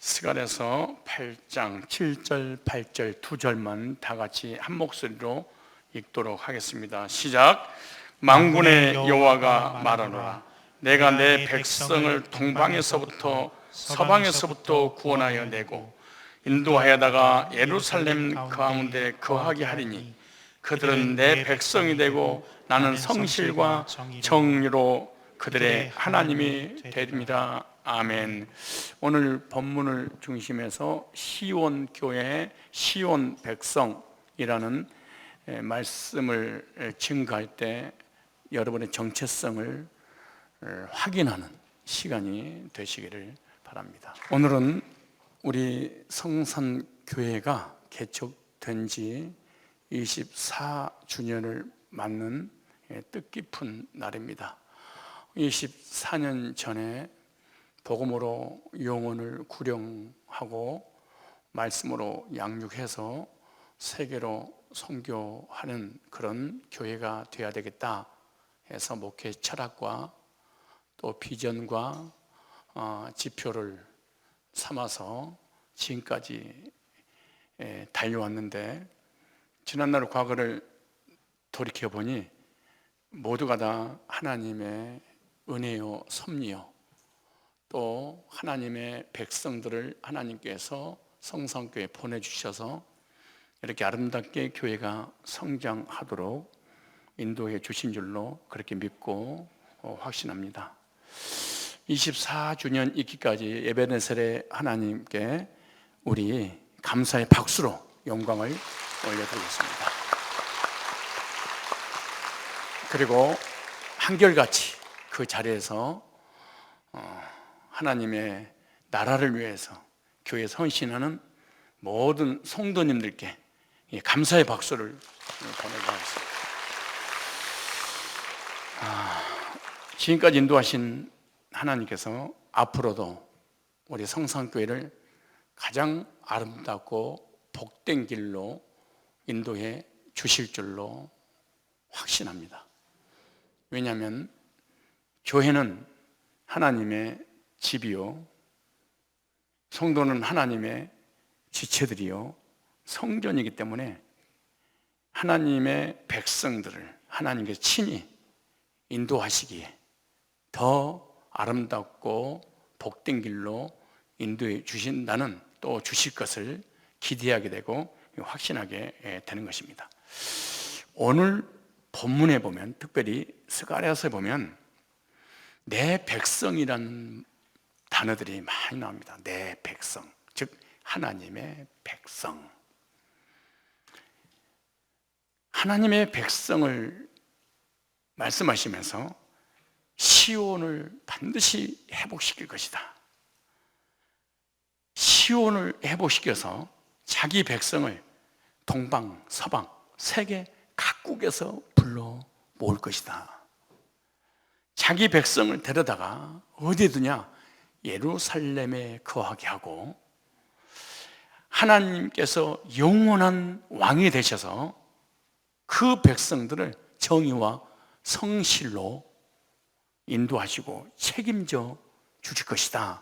스가랴서 8장 7절 8절 두 절만 다 같이 한 목소리로 읽도록 하겠습니다. 시작. 만군의 여호와가 말하노라. 내가 내 백성을 동방에서부터 서방에서부터 구원하여 내고 인도하여다가 예루살렘 가운데 거하게 하리니 그들은 내 백성이 되고 나는 성실과 정의로 그들의 하나님이 되리라. 아멘. 오늘 본문을 중심해서 시온 교회의 시온 백성이라는 말씀을 증거할 때 여러분의 정체성을 확인하는 시간이 되시기를 바랍니다. 오늘은 우리 성산교회가 개척된 지 24주년을 맞는 뜻깊은 날입니다. 24년 전에 복음으로 영혼을 구령하고 말씀으로 양육해서 세계로 선교하는 그런 교회가 되어야 되겠다 해서 목회 철학과 또 비전과 지표를 삼아서 지금까지 달려왔는데, 지난날 과거를 돌이켜보니 모두가 다 하나님의 은혜요 섭리요 또 하나님의 백성들을 하나님께서 성산교회에 보내주셔서 이렇게 아름답게 교회가 성장하도록 인도해 주신 줄로 그렇게 믿고 확신합니다. 24주년 있기까지 에베네셀의 하나님께 우리 감사의 박수로 영광을 올려드리겠습니다. 그리고 한결같이 그 자리에서 하나님의 나라를 위해서 교회에 헌신하는 모든 성도님들께 감사의 박수를 보내고 하겠습니다. 지금까지 인도하신 하나님께서 앞으로도 우리 성산교회를 가장 아름답고 복된 길로 인도해 주실 줄로 확신합니다. 왜냐하면 교회는 하나님의 집이요, 성도는 하나님의 지체들이요, 성전이기 때문에 하나님의 백성들을 하나님께서 친히 인도하시기에 더 아름답고 복된 길로 인도해 주신다는, 또 주실 것을 기대하게 되고 확신하게 되는 것입니다. 오늘 본문에 보면, 특별히 스가랴서에 보면 내 백성이라는 단어들이 많이 나옵니다. 내 백성, 즉 하나님의 백성. 하나님의 백성을 말씀하시면서 시온을 반드시 회복시킬 것이다. 시온을 회복시켜서 자기 백성을 동방, 서방, 세계 각국에서 불러 모을 것이다. 자기 백성을 데려다가 어디에 두냐? 예루살렘에 거하게 하고 하나님께서 영원한 왕이 되셔서 그 백성들을 정의와 성실로 인도하시고 책임져 주실 것이다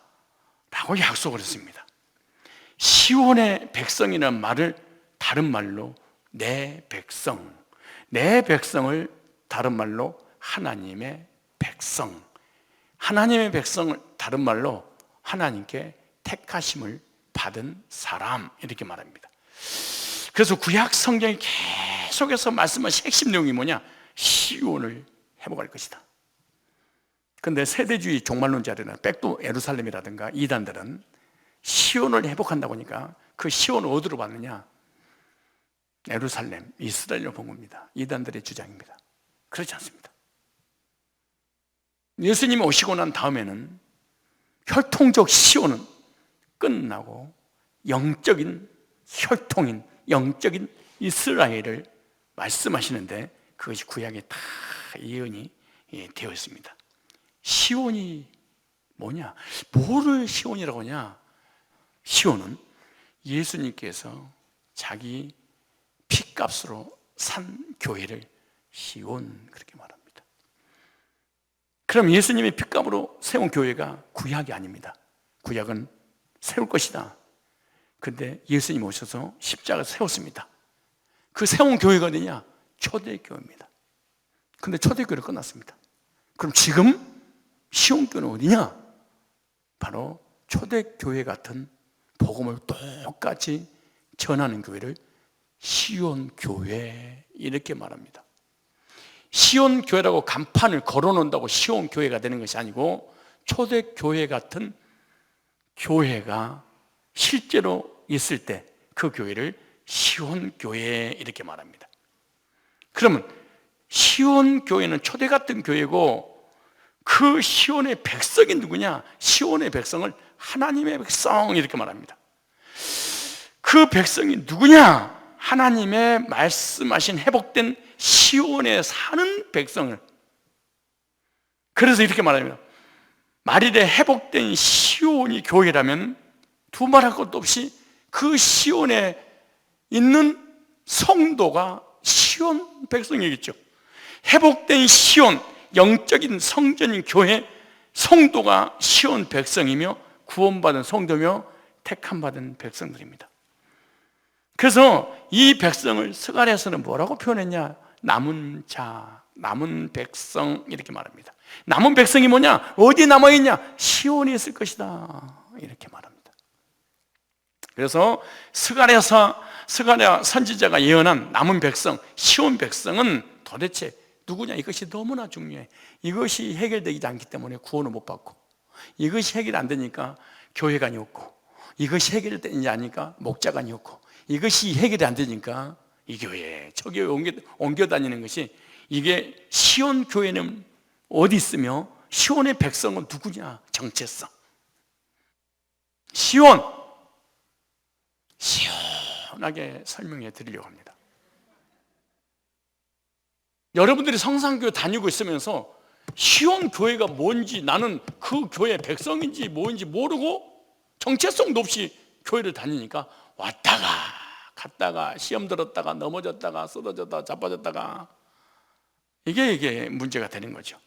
라고 약속을 했습니다. 시온의 백성이라는 말을 다른 말로 내 백성, 내 백성을 다른 말로 하나님의 백성, 하나님의 백성을 다른 말로 하나님께 택하심을 받은 사람, 이렇게 말합니다. 그래서 구약 성경이 계속해서 말씀하신 핵심 내용이 뭐냐? 시온을 회복할 것이다. 그런데 세대주의 종말론자들은 백도 예루살렘이라든가 이단들은 시온을 회복한다고 하니까 그 시온을 어디로 받느냐? 예루살렘, 이스라엘로 본 겁니다. 이단들의 주장입니다. 그렇지 않습니다. 예수님이 오시고 난 다음에는 혈통적 시온은 끝나고 영적인 혈통인, 영적인 이스라엘을 말씀하시는데 그것이 구약에 다 예언이 되어 있습니다. 시온이 뭐냐? 뭐를 시온이라고 하냐? 시온은 예수님께서 자기 피값으로 산 교회를 시온, 그렇게 말합니다. 그럼 예수님이 피값으로 세운 교회가 구약이 아닙니다. 구약은 세울 것이다. 근데 예수님 오셔서 십자가 세웠습니다. 그 세운 교회가 어디냐? 초대교회입니다. 근데 초대교회는 끝났습니다. 그럼 지금 시온교회는 어디냐? 바로 초대교회 같은 복음을 똑같이 전하는 교회를 시온교회 이렇게 말합니다. 시온교회라고 간판을 걸어놓는다고 시온교회가 되는 것이 아니고 초대교회 같은 교회가 실제로 있을 때 그 교회를 시온교회 이렇게 말합니다. 그러면 시온교회는 초대 같은 교회고 그 시온의 백성이 누구냐? 시온의 백성을 하나님의 백성 이렇게 말합니다. 그 백성이 누구냐? 하나님의 말씀하신 회복된 시온에 사는 백성을. 그래서 이렇게 말합니다. 만일에 회복된 시온이 교회라면 두말할 것도 없이 그 시온에 있는 성도가 시온 백성이겠죠. 회복된 시온, 영적인 성전인 교회 성도가 시온 백성이며 구원받은 성도며 택함받은 백성들입니다. 그래서 이 백성을 스가랴서는 뭐라고 표현했냐? 남은 자, 남은 백성 이렇게 말합니다. 남은 백성이 뭐냐? 어디 남아있냐? 시온에 있을 것이다 이렇게 말합니다. 그래서 스가랴 선지자가 예언한 남은 백성, 시온 백성은 도대체 누구냐? 이것이 너무나 중요해. 이것이 해결되지 않기 때문에 구원을 못 받고, 이것이 해결 안 되니까 교회관이 없고, 이것이 해결되지 않으니까 목자관이 없고, 이것이 해결이 안 되니까 이 교회 저 교회 옮겨 다니는 것이, 이게 시온 교회는 어디 있으며 시온의 백성은 누구냐? 정체성. 시원하게 설명해 드리려고 합니다. 여러분들이 성산교회 다니고 있으면서 시온 교회가 뭔지, 나는 그 교회 백성인지 뭔지 모르고 정체성도 없이 교회를 다니니까 왔다가 갔다가 시험 들었다가 넘어졌다가 쓰러졌다가 자빠졌다가 이게 문제가 되는 거죠.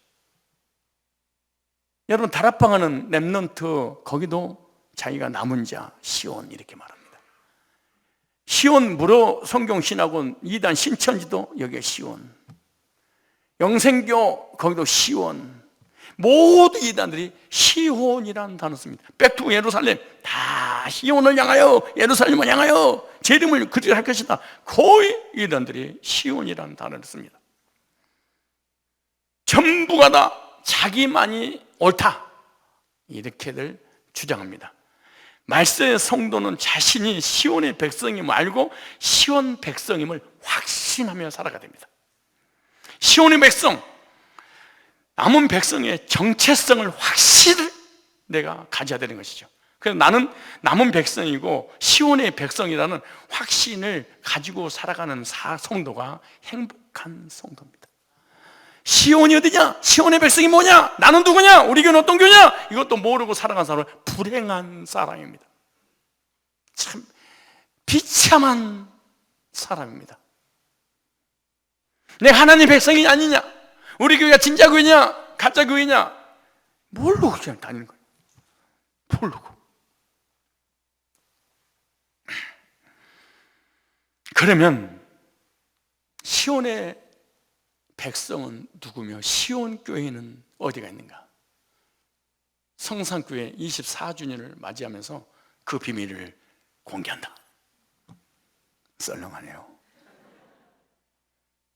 여러분 다락방하는 렘넌트 거기도 자기가 남은 자 시온 이렇게 말합니다. 시온 무료 성경신학원 2단 신천지도 여기에 시온, 영생교 거기도 시온, 모두 이단들이 시온이라는 단어 씁니다. 백투 예루살렘 다 시온을 향하여, 예루살렘을 향하여 제 이름을 그리게 할 것이다. 거의 이단들이 시온이라는 단어를 씁니다. 전부가 다 자기만이 옳다 이렇게들 주장합니다. 말세의 성도는 자신이 시온의 백성임을 알고 시온 백성임을 확신하며 살아가야 됩니다. 시온의 백성, 남은 백성의 정체성을 확실히 내가 가져야 되는 것이죠. 그래서 나는 남은 백성이고 시온의 백성이라는 확신을 가지고 살아가는 성도가 행복한 성도입니다. 시온이 어디냐? 시온의 백성이 뭐냐? 나는 누구냐? 우리 교회는 어떤 교회냐? 이것도 모르고 살아간 사람은 불행한 사람입니다. 참 비참한 사람입니다. 내 하나님 백성이 아니냐? 우리 교회가 진짜 교회냐? 가짜 교회냐? 모르고 그냥 다니는 거예요. 모르고. 그러면 시온의 백성은 누구며 시온 교회는 어디가 있는가? 성산교회 24주년을 맞이하면서 그 비밀을 공개한다. 썰렁하네요.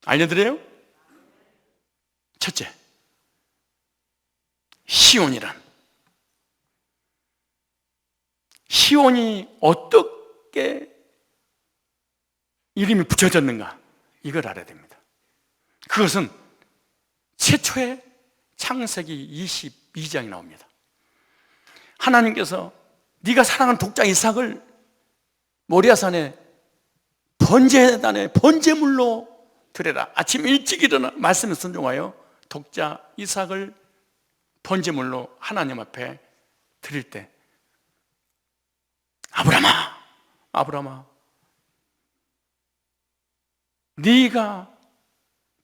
알려드려요? 첫째, 시온이란, 시온이 어떻게 이름이 붙여졌는가 이걸 알아야 됩니다. 그것은 최초의 창세기 22장이 나옵니다. 하나님께서 네가 사랑하는 독자 이삭을 모리아산에 번제단에 번제물로 드려라. 아침 일찍 일어나 말씀에 순종하여 독자 이삭을 번제물로 하나님 앞에 드릴 때, 아브라함아, 네가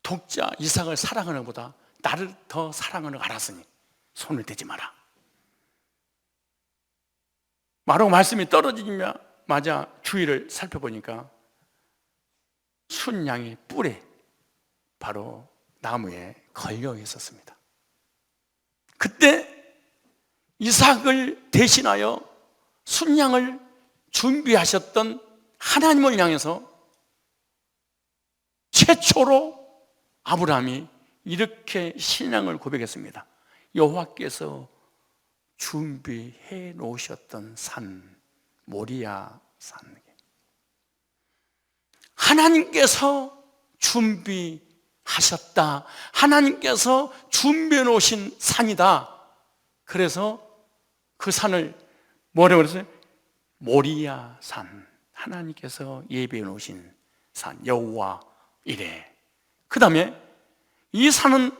독자 이삭을 사랑하는 것보다 나를 더 사랑하는 걸 알았으니 손을 대지 마라. 바로 말씀이 떨어지자마자 주위를 살펴보니까 순양이 뿔에 바로 나무에 걸려 있었습니다. 그때 이삭을 대신하여 순양을 준비하셨던 하나님을 향해서 최초로 아브라함이 이렇게 신앙을 고백했습니다. 여호와께서 준비해 놓으셨던 산, 모리아 산. 하나님께서 준비하셨다. 하나님께서 준비해 놓으신 산이다. 그래서 그 산을 뭐라고 그랬어요? 모리아 산. 하나님께서 예비해 놓으신 산, 여호와 이레. 그 다음에 이 산은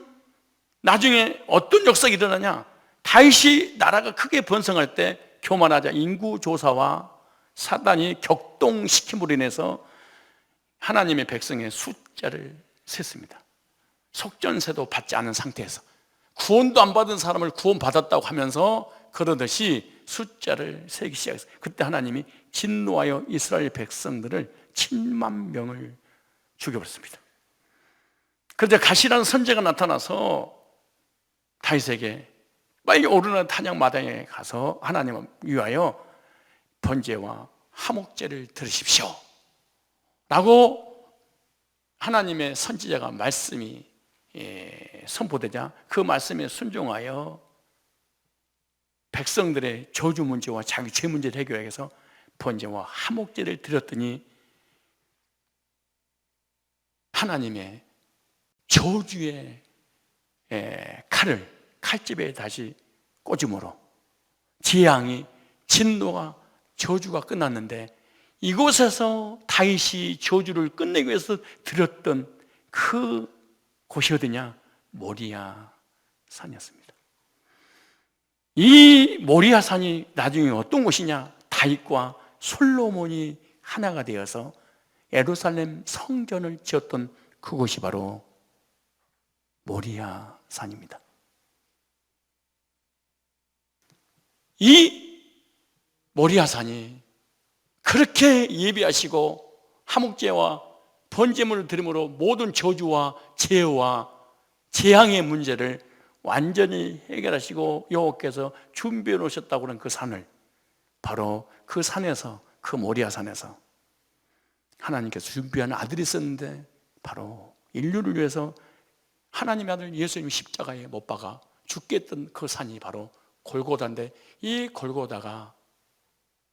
나중에 어떤 역사가 일어나냐? 다윗이 나라가 크게 번성할 때 교만하자 인구조사와 사단이 격동시킴으로 인해서 하나님의 백성의 숫자를 셌습니다. 속전세도 받지 않은 상태에서 구원도 안 받은 사람을 구원받았다고 하면서 그러듯이 숫자를 세기 시작했어요. 그때 하나님이 진노하여 이스라엘 백성들을 7만 명을 죽여버렸습니다. 그런데 가시라는 선지자가 나타나서 다윗에게 빨리 오르는 탄양 마당에 가서 하나님을 위하여 번제와 화목제를 드리십시오 라고 하나님의 선지자가 말씀이 선포되자 그 말씀에 순종하여 백성들의 저주 문제와 자기 죄 문제를 해결하기 위해서 번제와 화목제를 드렸더니 하나님의 저주의 칼집에 다시 꽂음으로 재앙이, 진노가, 저주가 끝났는데 이곳에서 다윗이 저주를 끝내기 위해서 드렸던 그 곳이 어디냐? 모리아 산이었습니다. 이 모리아 산이 나중에 어떤 곳이냐? 다윗과 솔로몬이 하나가 되어서 예루살렘 성전을 지었던 그곳이 바로 모리아 산입니다. 이 모리아 산이 그렇게 예비하시고 화목제와 번제물을 드림으로 모든 저주와 죄와 재앙의 문제를 완전히 해결하시고 여호와께서 준비해 놓으셨다고 하는 그 산을, 바로 그 산에서, 그 모리아 산에서 하나님께서 준비한 아들이 있었는데 바로 인류를 위해서 하나님의 아들 예수님 십자가에 못 박아 죽게 했던 그 산이 바로 골고다인데 이 골고다가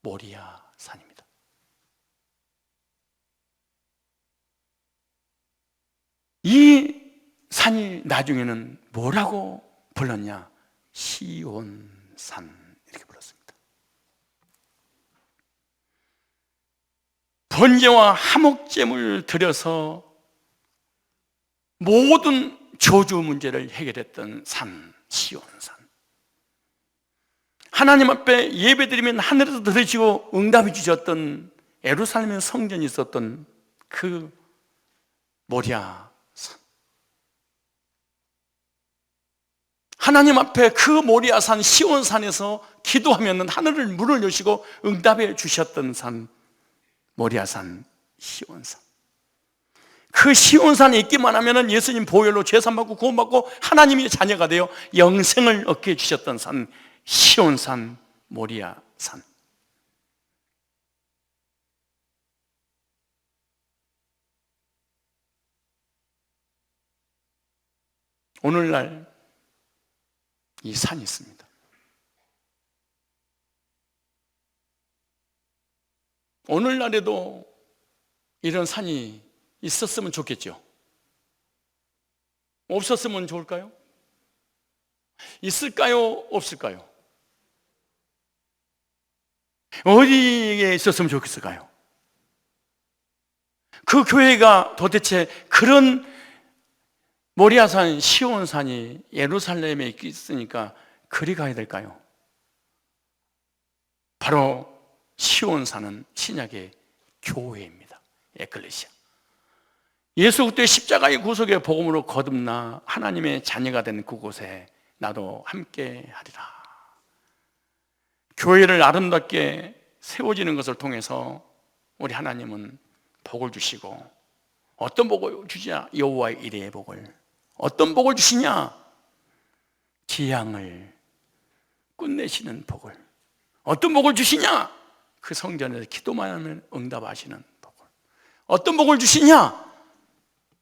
모리아 산입니다. 이 산이 나중에는 뭐라고 불렀냐? 시온산 이렇게 불렀습니다. 번제와 화목제물 드려서 모든 저주 문제를 해결했던 산, 시온산. 하나님 앞에 예배드리면 하늘에서 들으시고 응답해 주셨던 예루살렘의 성전이 있었던 그 모리아 산. 하나님 앞에 그 모리아 산 시온산에서 기도하면 하늘을 문을 여시고 응답해 주셨던 산, 모리아 산, 시온산. 그 시온산에 있기만 하면 예수님 보혈로 죄산받고 구원받고 하나님의 자녀가 되어 영생을 얻게 해주셨던 산, 시온산, 모리아 산. 오늘날 이 산이 있습니다. 오늘날에도 이런 산이 있었으면 좋겠죠. 없었으면 좋을까요? 있을까요? 없을까요? 어디에 있었으면 좋겠을까요? 그 교회가 도대체 그런 모리아산, 시온산이 예루살렘에 있으니까 그리 가야 될까요? 바로 시온산은 신약의 교회입니다. 에클레시아. 예수 그리스도의 십자가의 구속의 복음으로 거듭나 하나님의 자녀가 된 그곳에 나도 함께 하리라. 교회를 아름답게 세워지는 것을 통해서 우리 하나님은 복을 주시고, 어떤 복을 주시냐? 여호와의 이레의 복을. 어떤 복을 주시냐? 기양을 끝내시는 복을. 어떤 복을 주시냐? 그 성전에서 기도만 하면 응답하시는 복을. 어떤 복을 주시냐?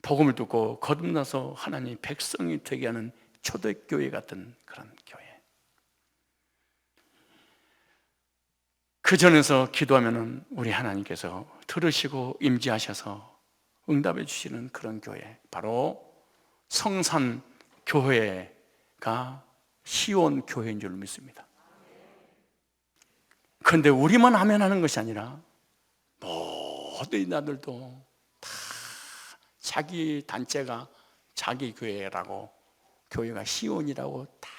복음을 듣고 거듭나서 하나님 백성이 되게 하는 초대교회 같은 그런 교회. 그 전에서 기도하면 우리 하나님께서 들으시고 임재하셔서 응답해 주시는 그런 교회, 바로 성산 교회가 시온 교회인 줄 믿습니다. 그런데 우리만 하면 하는 것이 아니라 모든 나들도 다 자기 단체가 자기 교회라고, 교회가 시온이라고 다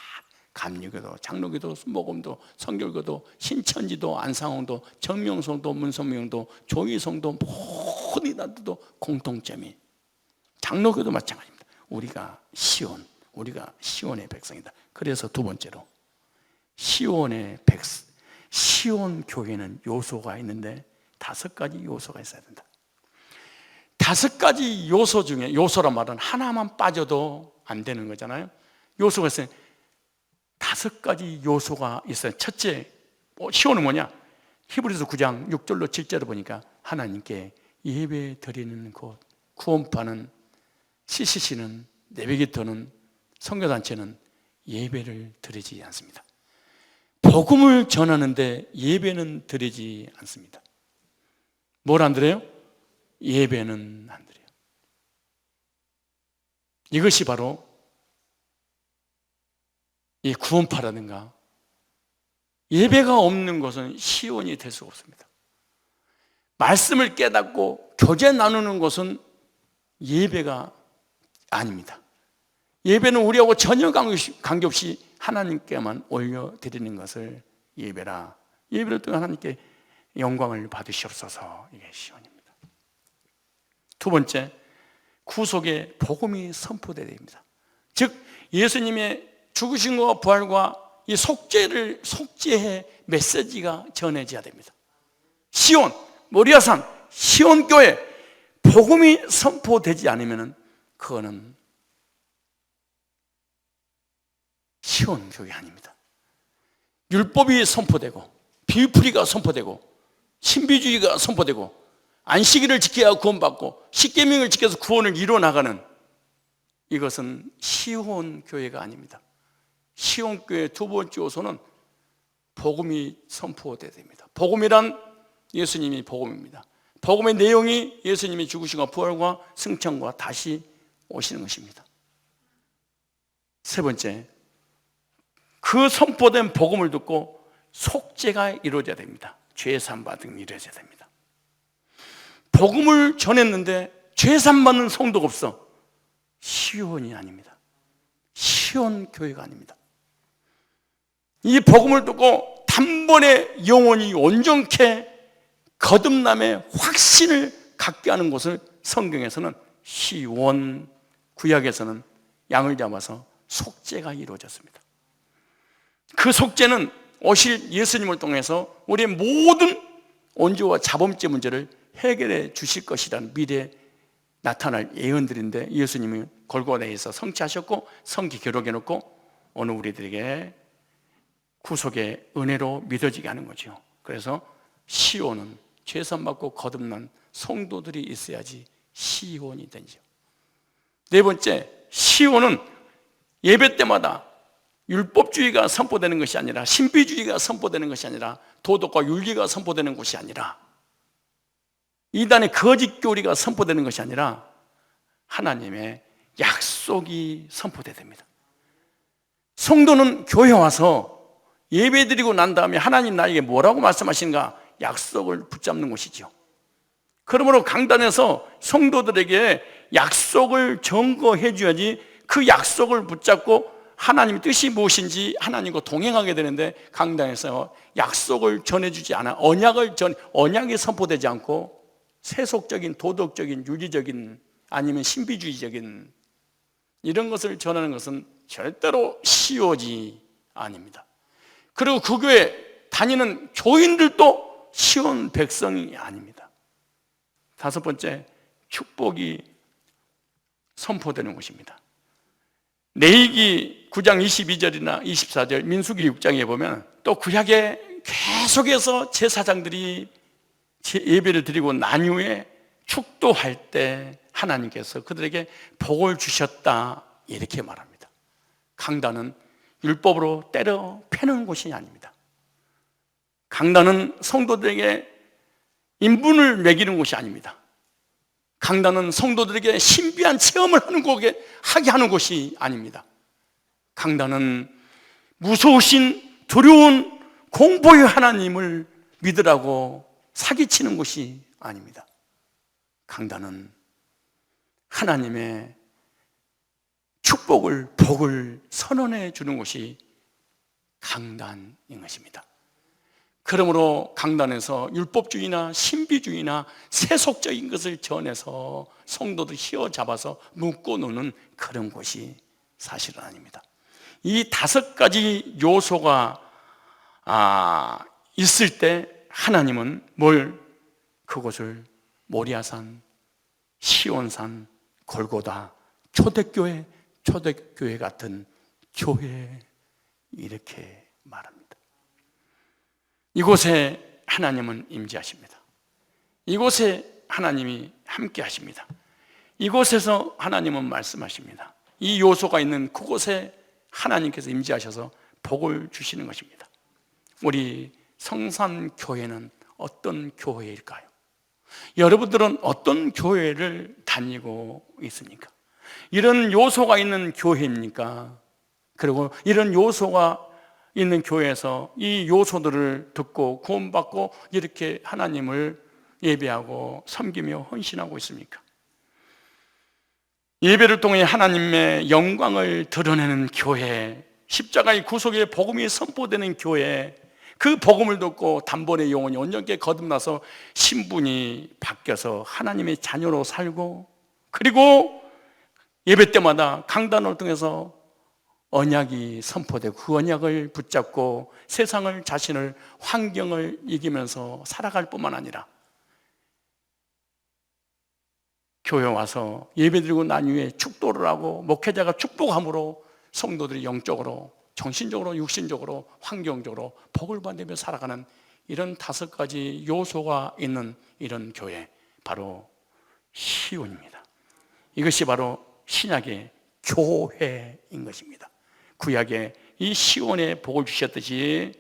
감리교도, 장로교도, 순복음도, 성결교도, 신천지도, 안상홍도, 정명성도, 문선명도, 조희성도, 모든 나들도 공통점이, 장로교도 마찬가지입니다. 우리가 시온, 우리가 시온의 백성이다. 그래서 두 번째로 시온의 백성, 시온 교회는 요소가 있는데 5가지 요소가 있어야 된다. 5가지 요소 중에, 요소란 말은 하나만 빠져도 안 되는 거잖아요. 요소가 있어요. 5가지 요소가 있어요. 첫째, 시온은 뭐냐? 히브리서 9장 6절로 7절을 보니까 하나님께 예배 드리는 곳, 구원파는, CCC는, 내비게터는, 선교단체는 예배를 드리지 않습니다. 복음을 전하는데 예배는 드리지 않습니다. 뭘 안 드려요? 예배는 안 드려요. 이것이 바로 이 구원파라든가, 예배가 없는 것은 시온이 될 수가 없습니다. 말씀을 깨닫고 교제 나누는 것은 예배가 아닙니다. 예배는 우리하고 전혀 관계없이 하나님께만 올려드리는 것을 예배라. 예배를 통해 하나님께 영광을 받으시옵소서. 이게 시온입니다. 두 번째, 구속의 복음이 선포되어야 됩니다. 즉 예수님의 죽으신과 부활과 이 속죄의 메시지가 전해져야 됩니다. 시온, 모리아산, 시온교회 복음이 선포되지 않으면 그거는 시온교회 아닙니다. 율법이 선포되고, 비유풀이가 선포되고, 신비주의가 선포되고, 안식일을 지켜야 구원받고, 십계명을 지켜서 구원을 이루어나가는, 이것은 시온교회가 아닙니다. 시온교회의 두 번째 요소는 복음이 선포되어야 됩니다. 복음이란 예수님이 복음입니다. 복음의 내용이 예수님이 죽으심과 부활과 승천과 다시 오시는 것입니다. 세 번째, 그 선포된 복음을 듣고 속죄가 이루어져야 됩니다. 죄사함받은 일이 이루어져야 됩니다. 복음을 전했는데 죄사함받는 성도가 없어. 시온이 아닙니다. 시온 교회가 아닙니다. 이 복음을 듣고 단번에 영혼이 온전케 거듭남의 확신을 갖게 하는 것을 성경에서는 시온, 구약에서는 양을 잡아서 속죄가 이루어졌습니다. 그 속죄는 오실 예수님을 통해서 우리의 모든 온죄와 자범죄 문제를 해결해 주실 것이라는 미래에 나타날 예언들인데, 예수님이 골고다에서 성취하셨고 성기 기록해 놓고 오늘 우리들에게 구속의 은혜로 믿어지게 하는 거죠. 그래서 시온은 죄선받고 거듭난 성도들이 있어야지 시온이 되죠. 네 번째, 시온은 예배 때마다 율법주의가 선포되는 것이 아니라, 신비주의가 선포되는 것이 아니라, 도덕과 윤리가 선포되는 것이 아니라, 이단의 거짓 교리가 선포되는 것이 아니라 하나님의 약속이 선포되어야 됩니다. 성도는 교회 와서 예배 드리고 난 다음에 하나님 나에게 뭐라고 말씀하시는가 약속을 붙잡는 것이죠. 그러므로 강단에서 성도들에게 약속을 증거해 줘야지 그 약속을 붙잡고 하나님의 뜻이 무엇인지 하나님과 동행하게 되는데, 강단에서 약속을 전해주지 않아, 언약이 선포되지 않고 세속적인, 도덕적인, 윤리적인, 아니면 신비주의적인 이런 것을 전하는 것은 절대로 시온이 아닙니다. 그리고 그 교회 다니는 교인들도 시온 백성이 아닙니다. 다섯 번째, 축복이 선포되는 곳입니다. 레위기 9장 22절이나 24절, 민수기 6장에 보면 또 구약에 계속해서 제사장들이 예배를 드리고 난 후에 축도할 때 하나님께서 그들에게 복을 주셨다 이렇게 말합니다. 강단은 율법으로 때려 패는 곳이 아닙니다. 강단은 성도들에게 인분을 매기는 곳이 아닙니다. 강단은 성도들에게 신비한 체험을 하게 하는 곳이 아닙니다. 강단은 무서우신 두려운 공포의 하나님을 믿으라고 사기치는 곳이 아닙니다. 강단은 하나님의 축복을, 복을 선언해 주는 곳이 강단인 것입니다. 그러므로 강단에서 율법주의나 신비주의나 세속적인 것을 전해서 성도들 휘어잡아서 묶고 노는 그런 곳이 사실은 아닙니다. 이 다섯 가지 요소가 있을 때 하나님은 그곳을 모리아산, 시온산, 골고다, 초대교회 같은 교회 이렇게 말합니다. 이곳에 하나님은 임재하십니다. 이곳에 하나님이 함께 하십니다. 이곳에서 하나님은 말씀하십니다. 이 요소가 있는 그곳에 하나님께서 임재하셔서 복을 주시는 것입니다. 우리 성산교회는 어떤 교회일까요? 여러분들은 어떤 교회를 다니고 있습니까? 이런 요소가 있는 교회입니까? 그리고 이런 요소가 있는 교회에서 이 요소들을 듣고 구원받고 이렇게 하나님을 예배하고 섬기며 헌신하고 있습니까? 예배를 통해 하나님의 영광을 드러내는 교회, 십자가의 구속의 복음이 선포되는 교회, 그 복음을 듣고 단번에 영혼이 온전히 거듭나서 신분이 바뀌어서 하나님의 자녀로 살고, 그리고 예배 때마다 강단을 통해서 언약이 선포되고 그 언약을 붙잡고 세상을, 자신을, 환경을 이기면서 살아갈 뿐만 아니라 교회 와서 예배드리고 난 후에 축도를 하고 목회자가 축복함으로 성도들이 영적으로, 정신적으로, 육신적으로, 환경적으로 복을 받으며 살아가는 이런 다섯 가지 요소가 있는 이런 교회, 바로 시온입니다. 이것이 바로 신약의 교회인 것입니다. 구약에 이 시온에 복을 주셨듯이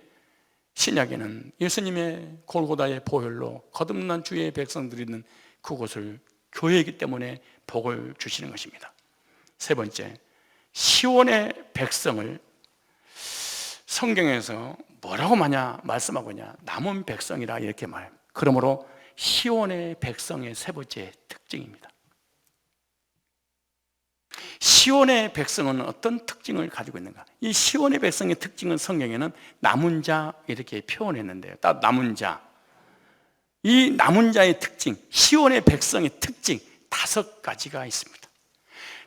신약에는 예수님의 골고다의 보혈로 거듭난 주의 백성들이 있는 그곳을 교회이기 때문에 복을 주시는 것입니다. 세 번째, 시온의 백성을 성경에서 뭐라고 말씀하고 있냐? 남은 백성이라 이렇게 말합니다. 그러므로 시온의 백성의 세 번째 특징입니다. 시온의 백성은 어떤 특징을 가지고 있는가? 이 시온의 백성의 특징은 성경에는 남은 자 이렇게 표현했는데요. 딱 남은 자, 이 남은 자의 특징, 시온의 백성의 특징 다섯 가지가 있습니다.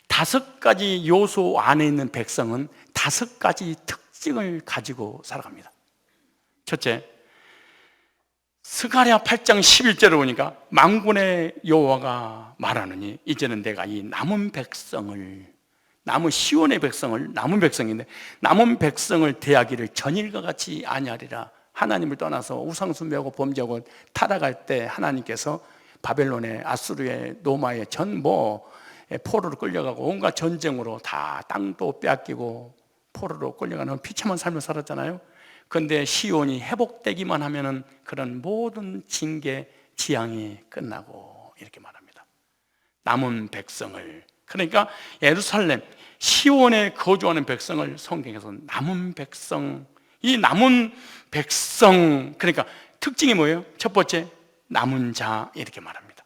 다섯 가지 요소 안에 있는 백성은 다섯 가지 특징을 가지고 살아갑니다. 첫째, 스가랴 8장 11절을 보니까 만군의 여호와가 말하느니 이제는 내가 이 남은 백성을, 남은 시온의 백성을, 남은 백성인데 남은 백성을 대하기를 전일과 같이 아니하리라. 하나님을 떠나서 우상숭배하고 범죄하고 타락할 때 하나님께서 바벨론의, 아수르의, 노마의 포로로 끌려가고 온갖 전쟁으로 다 땅도 빼앗기고 포로로 끌려가는 비참한 삶을 살았잖아요. 그런데 시온이 회복되기만 하면은 그런 모든 징계, 재앙이 끝나고 이렇게 말합니다. 남은 백성을, 그러니까 예루살렘, 시온에 거주하는 백성을 성경에서 남은 백성, 이 남은 백성, 그러니까 특징이 뭐예요? 첫 번째, 남은 자 이렇게 말합니다.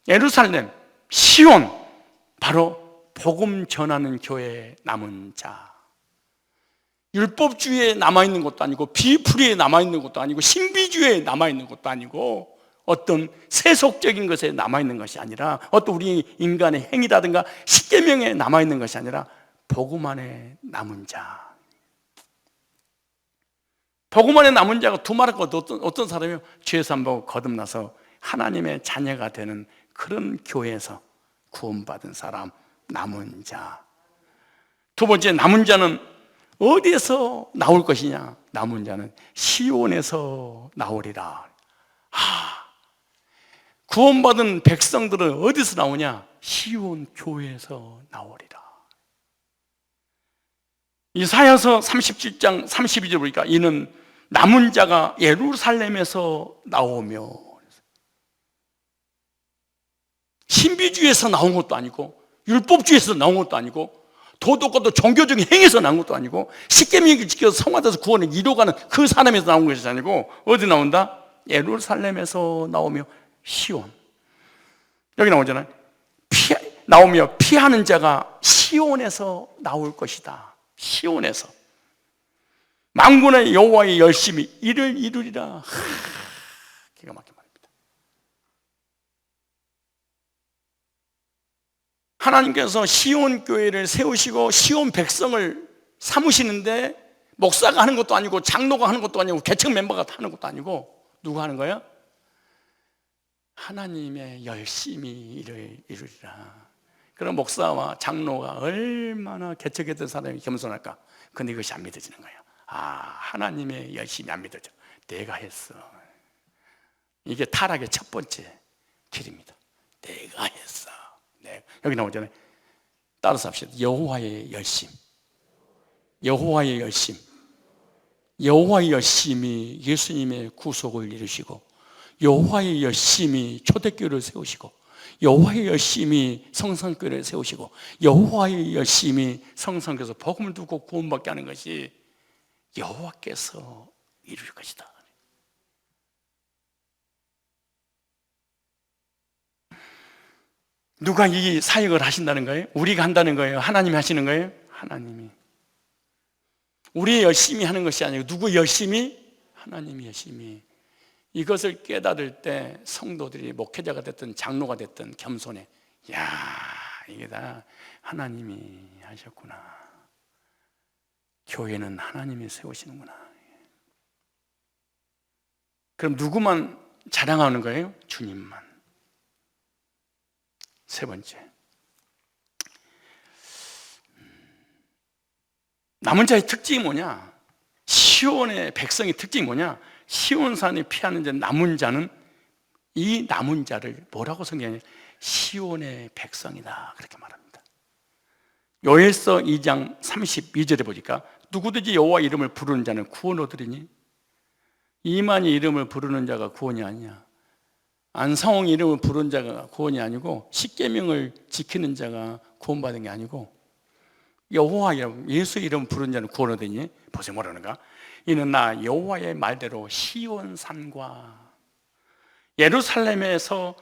예루살렘, 시온, 바로 복음 전하는 교회의 남은 자. 율법주의에 남아있는 것도 아니고 비프리에 남아있는 것도 아니고 신비주의에 남아있는 것도 아니고 어떤 세속적인 것에 남아있는 것이 아니라 어떤 우리 인간의 행위라든가 십계명에 남아있는 것이 아니라 복음 안에 남은 자. 복음 안에 남은 자가 두말할 것 어떤 사람이요? 죄에서 안 보고 거듭나서 하나님의 자녀가 되는 그런 교회에서 구원받은 사람, 남은 자. 두 번째, 남은 자는 어디에서 나올 것이냐? 남은 자는 시온에서 나오리라. 구원받은 백성들은 어디서 나오냐? 시온 교회에서 나오리라. 이사야서 37장 32절 보니까 이는 남은 자가 예루살렘에서 나오며, 신비주의에서 나온 것도 아니고 율법주의에서 나온 것도 아니고 도덕과도 종교적인 행위에서 나온 것도 아니고 십계명을 지켜서 성화돼서 구원을 이루어가는 그 사람에서 나온 것이 아니고 어디 나온다? 예루살렘에서 나오며 시온. 여기 나오잖아요. 나오며 피하는 자가 시온에서 나올 것이다. 시온에서 만군의 여호와의 열심히 이를 이루리라. 기가 막힌 말입니다. 하나님께서 시온 교회를 세우시고 시온 백성을 삼으시는데 목사가 하는 것도 아니고 장로가 하는 것도 아니고 개척 멤버가 하는 것도 아니고 누가 하는 거야? 하나님의 열심히 이를 이루리라. 그런 목사와 장로가 얼마나 개척했던 사람이 겸손할까? 근데 이것이 안 믿어지는 거예요. 하나님의 열심히 안 믿어져. 내가 했어. 이게 타락의 첫 번째 길입니다. 내가 했어. 여기 나오잖아요. 따라서 합시다. 여호와의 열심. 여호와의 열심. 여호와의 열심이 예수님의 구속을 이루시고, 여호와의 열심이 초대교회를 세우시고, 여호와의 열심이 성산교회를 세우시고, 여호와의 열심이 성산교회에서 복음을 두고 구원받게 하는 것이 여호와께서 이룰 것이다. 누가 이 사역을 하신다는 거예요? 우리가 한다는 거예요? 하나님이 하시는 거예요? 하나님이. 우리 열심히 하는 것이 아니고 누구 열심히? 하나님이 열심히. 이것을 깨달을 때 성도들이 목회자가 됐든 장로가 됐든 겸손해. 이게 다 하나님이 하셨구나. 교회는 하나님이 세우시는구나. 그럼 누구만 자랑하는 거예요? 주님만. 세 번째, 남은 자의 특징이 뭐냐? 시온의 백성의 특징이 뭐냐? 시온산이 피하는 자, 남은 자는, 이 남은 자를 뭐라고 성경에 시온의 백성이다 그렇게 말합니다. 요엘서 2장 32절에 보니까 누구든지 여호와 이름을 부르는 자는 구원 얻으리니, 이만희 이름을 부르는 자가 구원이 아니야. 안상홍 이름을 부르는 자가 구원이 아니고, 십계명을 지키는 자가 구원받은 게 아니고, 여호와 이름, 예수 이름 부르는 자는 구원 얻으니, 보세요 뭐라는가? 이는 나 여호와의 말대로 시온산과 예루살렘에서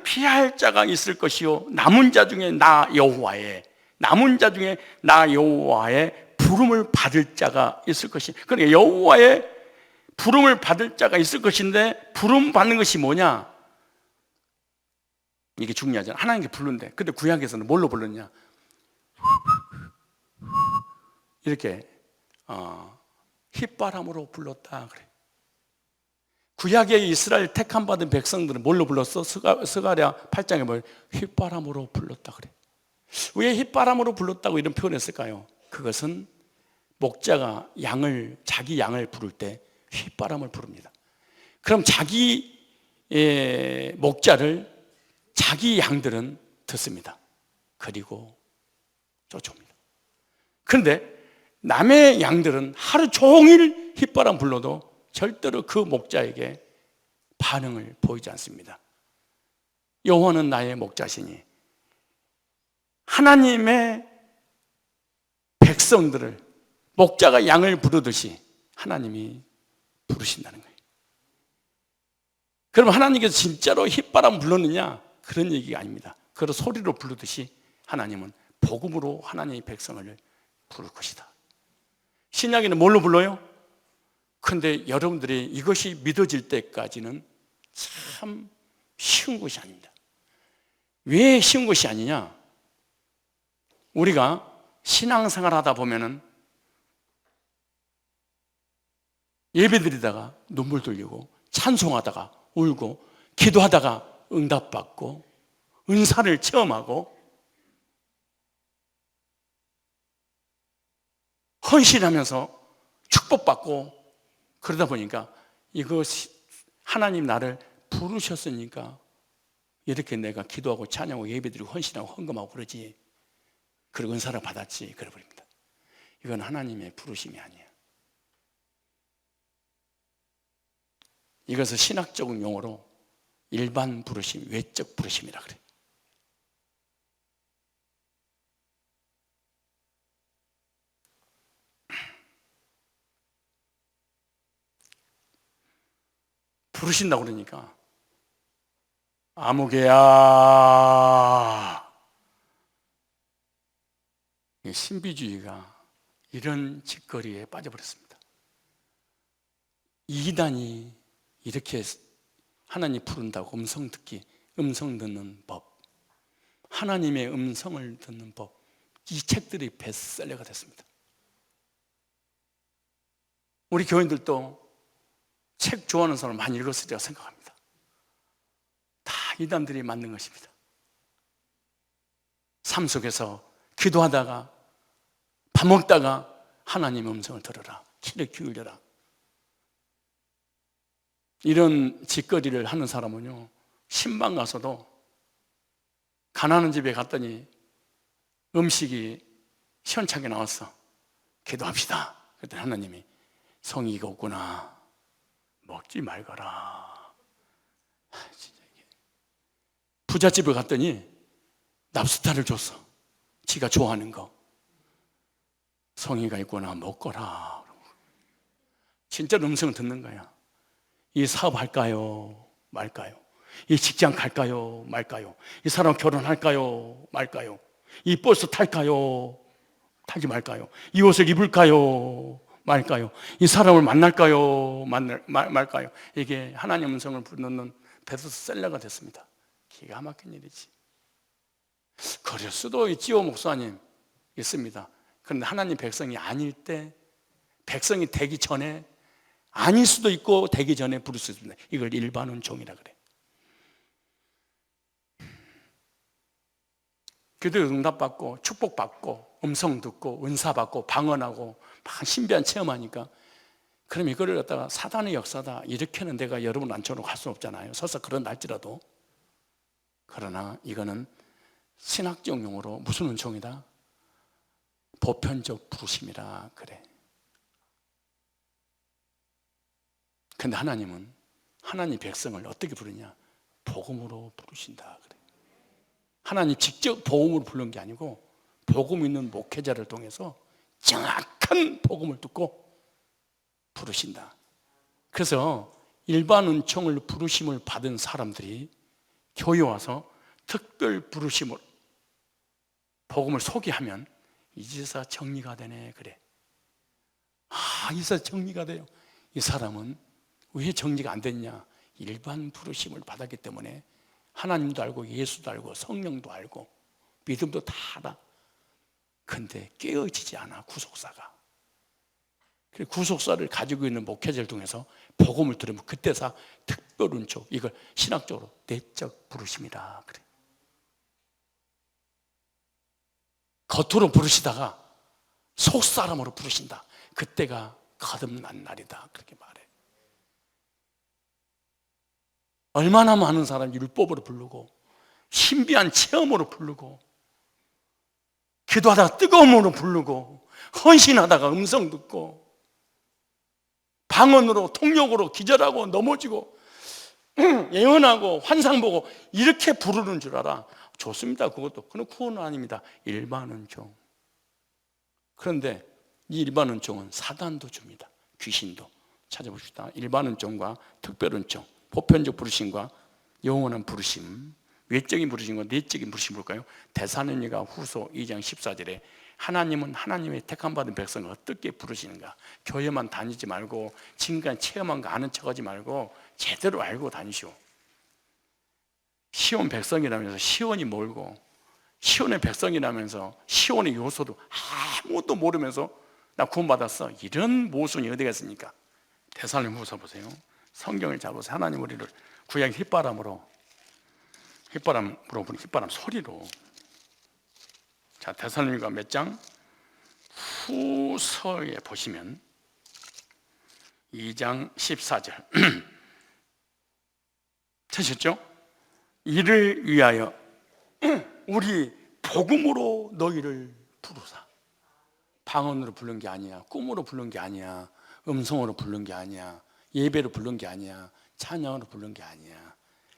피할 자가 있을 것이요, 남은 자 중에 나 여호와의, 남은 자 중에 나 여호와의 부름을 받을 자가 있을 것이. 그러니까 여호와의 부름을 받을 자가 있을 것인데, 부름 받는 것이 뭐냐? 이게 중요하잖아. 하나님께 부르는데, 근데 구약에서는 뭘로 불렀냐? 이렇게 휘바람으로 불렀다 그래. 구약의 이스라엘 택함 받은 백성들은 뭘로 불렀어? 스가랴 8장에 뭘 휘바람으로 불렀다 그래. 왜 휘바람으로 불렀다고 이런 표현을 했을까요? 그것은 목자가 자기 양을 부를 때 휘바람을 부릅니다. 그럼 자기 목자를 자기 양들은 듣습니다. 그리고 쫓아옵니다. 그런데 남의 양들은 하루 종일 휘바람 불러도 절대로 그 목자에게 반응을 보이지 않습니다. 여호와는 나의 목자시니, 하나님의 백성들을 목자가 양을 부르듯이 하나님이 부르신다는 거예요. 그럼 하나님께서 진짜로 휘바람 불렀느냐? 그런 얘기가 아닙니다. 그걸 소리로 부르듯이 하나님은 복음으로 하나님의 백성을 부를 것이다. 신약에는 뭘로 불러요? 그런데 여러분들이 이것이 믿어질 때까지는 참 쉬운 것이 아닙니다. 왜 쉬운 것이 아니냐? 우리가 신앙생활 하다 보면은 예배드리다가 눈물 돌리고 찬송하다가 울고 기도하다가 응답받고 은사를 체험하고 헌신하면서 축복받고 그러다 보니까 이것이 하나님 나를 부르셨으니까 이렇게 내가 기도하고 찬양하고 예배드리고 헌신하고 헌금하고 그러지, 그리고 은사를 받았지, 그래 버립니다. 이건 하나님의 부르심이 아니에요. 이것을 신학적 용어로 일반 부르심, 외적 부르심이라 그래요. 부르신다고 그러니까 아무개야, 신비주의가 이런 짓거리에 빠져버렸습니다. 이단이 이렇게 하나님 부른다고 음성 듣기, 음성 듣는 법, 하나님의 음성을 듣는 법, 이 책들이 베스트셀러가 됐습니다. 우리 교인들도 책 좋아하는 사람 많이 읽었으리라고 생각합니다. 다 이단들이 만든 것입니다. 삶 속에서 기도하다가 밥 먹다가 하나님의 음성을 들어라, 귀를 기울여라, 이런 짓거리를 하는 사람은요, 신방 가서도 가난한 집에 갔더니 음식이 시원찮게 나왔어. 기도합시다. 그랬더니 하나님이 성이 이거 없구나, 먹지 말거라. 진짜 이게. 부잣집에 갔더니 랍스타를 줬어. 지가 좋아하는 거. 성의가 있구나, 먹거라. 진짜 음성을 듣는 거야. 이 사업 할까요? 말까요? 이 직장 갈까요? 말까요? 이 사람 결혼할까요? 말까요? 이 버스 탈까요? 타지 말까요? 이 옷을 입을까요? 말까요? 이 사람을 만날까요? 말까요? 이게 하나님 음성을 부르는 베스트셀러가 됐습니다. 기가 막힌 일이지. 그럴 수도 있지요, 목사님. 있습니다. 그런데 하나님 백성이 아닐 때, 백성이 되기 전에, 아닐 수도 있고 되기 전에 부를 수 있습니다. 이걸 일반 은총이라 그래. 기도 응답받고 축복받고 음성 듣고 은사받고 방언하고 막 신비한 체험하니까, 그럼 이거를 갖다가 사단의 역사다 이렇게는 내가 여러분 앉혀놓고 할 수 없잖아요. 설사 그런 날지라도. 그러나 이거는 신학적 용어로 무슨 은총이다? 보편적 부르심이라 그래. 근데 하나님은 하나님 백성을 어떻게 부르냐? 복음으로 부르신다 그래. 하나님 직접 복음으로 부른 게 아니고 복음 있는 목회자를 통해서 정확한 복음을 듣고 부르신다. 그래서 일반 은총을 부르심을 받은 사람들이 교회 와서 특별 부르심을 복음을 소개하면 이제서 정리가 되네 그래. 이제서 정리가 돼요. 이 사람은 왜 정리가 안 됐냐? 일반 부르심을 받았기 때문에 하나님도 알고 예수도 알고 성령도 알고 믿음도 다 알아. 근데 깨어지지 않아, 구속사가. 그래서 구속사를 가지고 있는 목회자를 통해서 복음을 들으면 그때서 특별 은총, 이걸 신학적으로 내적 부르심이라 그래. 겉으로 부르시다가 속사람으로 부르신다. 그때가 거듭난 날이다 그렇게 말해. 얼마나 많은 사람이 율법으로 부르고 신비한 체험으로 부르고 기도하다가 뜨거움으로 부르고 헌신하다가 음성 듣고 방언으로 통역으로 기절하고 넘어지고 예언하고 환상 보고 이렇게 부르는 줄 알아. 좋습니다. 그것도. 그건 구원은 아닙니다. 일반 은총. 그런데 이 일반 은총은 사단도 줍니다. 귀신도. 찾아봅시다. 일반 은총과 특별 은총, 보편적 부르심과 영원한 부르심, 외적인 부르심과 내적인 부르심 볼까요? 데살로니가 후서 2장 14절에 하나님은 하나님의 택함받은 백성을 어떻게 부르시는가? 교회만 다니지 말고 지금까지 체험한 거 아는 척하지 말고 제대로 알고 다니시오. 시온 백성이라면서 시온이 멀고 시온의 백성이라면서 시온의 요소도 아무것도 모르면서 나 구원받았어, 이런 모순이 어디가 있습니까? 데살로니가후서 보세요. 성경을 잘 보세요. 하나님 우리를 구약 휘바람 소리로. 자, 데살로니가 몇 장? 후서에 보시면 2장 14절 찾으셨죠? 이를 위하여 우리 복음으로 너희를 부르사. 방언으로 부른 게 아니야, 꿈으로 부른 게 아니야, 음성으로 부른 게 아니야, 예배로 부른 게 아니야, 찬양으로 부른 게 아니야,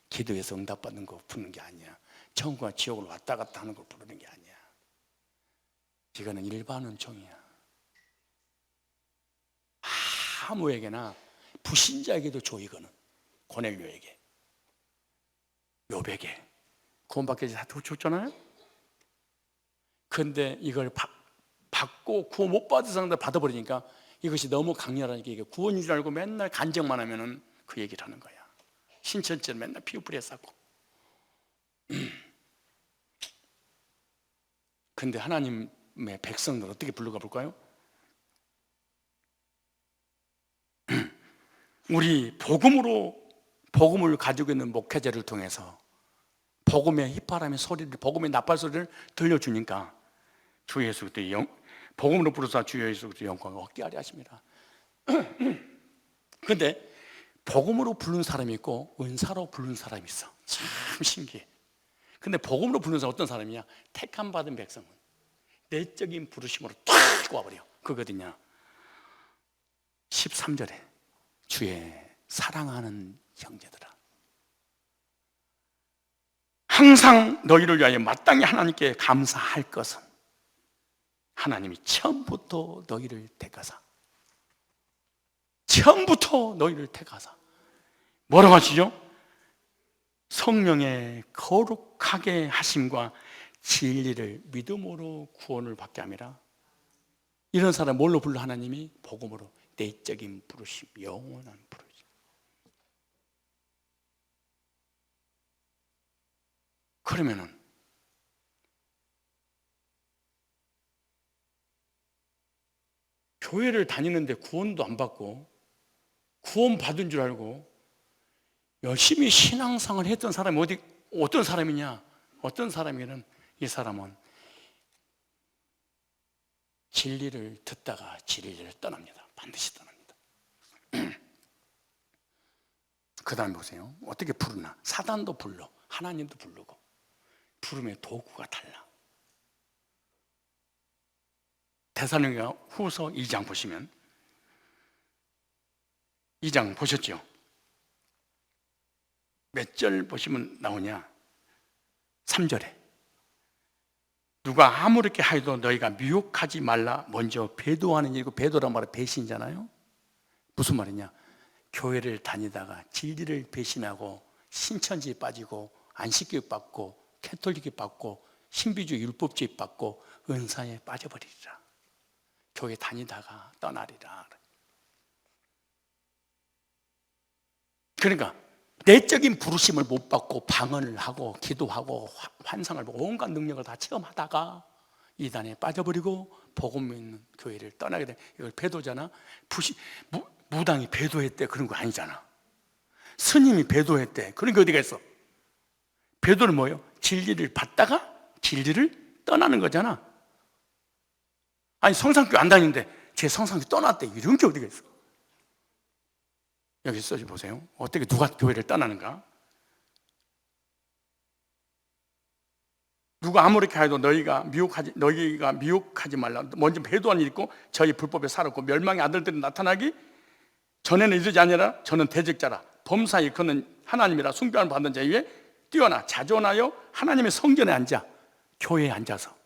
기도해서 응답받는 거 부르는 게 아니야, 천국과 지옥을 왔다 갔다 하는 걸 부르는 게 아니야. 이거는 일반 은총이야. 아무에게나, 불신자에게도 줘. 이거는 고넬료에게, 욥에게 구원받기 전에 다 줬잖아요. 그런데 이걸 받고 구원 못 받은 사람들 받아버리니까 이것이 너무 강렬하니까 이게 구원인 줄 알고 맨날 간증만 하면은 그 얘기를 하는 거야. 신천지는 맨날 피부풀이에 쌓고. 근데 하나님의 백성들 어떻게 불러가 볼까요? 우리 복음을 가지고 있는 목회자를 통해서 복음의 휘파람의 소리를, 복음의 나팔 소리를 들려주니까 주 예수 그리스도의 복음으로 부르사 주 예수 그리스도의 영광을 얻게 하려 하십니다. 그런데 복음으로 부른 사람이 있고 은사로 부른 사람이 있어. 참 신기해. 근데 복음으로 부른 사람은 어떤 사람이냐? 택함 받은 백성은 내적인 부르심으로 탁 와버려. 그거 어디냐? 13절에 주의 사랑하는 형제들아, 항상 너희를 위하여 마땅히 하나님께 감사할 것은 하나님이 처음부터 너희를 택하사 뭐라고 하시죠? 성령의 거룩하게 하심과 진리를 믿음으로 구원을 받게 함이라. 이런 사람 뭘로 불러? 하나님이 복음으로. 내적인 부르심, 영원한 부르심. 그러면은 교회를 다니는데 구원도 안 받고 구원 받은 줄 알고 열심히 신앙생활을 했던 사람이 어떤 사람이냐? 어떤 사람이냐면 이 사람은 진리를 듣다가 진리를 떠납니다. 반드시 떠납니다. 그 다음 보세요. 어떻게 부르나? 사단도 불러, 하나님도 부르고. 부름의 도구가 달라. 데살로니가 후서 2장 보시면, 2장 보셨죠? 몇 절 보시면 나오냐? 3절에 누가 아무렇게 하여도 너희가 미혹하지 말라. 먼저 배도하는 일이고, 배도란 말은 배신이잖아요. 무슨 말이냐? 교회를 다니다가 진리를 배신하고 신천지에 빠지고 안식교육 받고 캐톨릭에 받고 신비주의 율법주의 받고 은사에 빠져버리리라. 교회 다니다가 떠나리라. 그러니까 내적인 부르심을 못 받고 방언을 하고 기도하고 환상을 보고 온갖 능력을 다 체험하다가 이단에 빠져버리고 복음 있는 교회를 떠나게 돼. 이걸 배도잖아. 무당이 배도했대, 그런 거 아니잖아. 스님이 배도했대, 그런 게 어디가 있어? 배도는 뭐예요? 진리를 받다가 진리를 떠나는 거잖아. 아니 성상교회 안 다니는데 제 성상교회 떠났대, 이런 게 어디가 있어? 여기 써지 보세요. 어떻게 누가 교회를 떠나는가? 누가 아무렇게 해도 너희가 미혹하지 말라. 먼저 배도한 일이 있고 저희 불법에 살았고 멸망의 아들들이 나타나기 전에는 이르지 아니라 저는 대적자라 범사에 그는 하나님이라 숭배함을 받는 자 위에 뛰어나 자존하여 하나님의 성전에 앉아 교회에 앉아서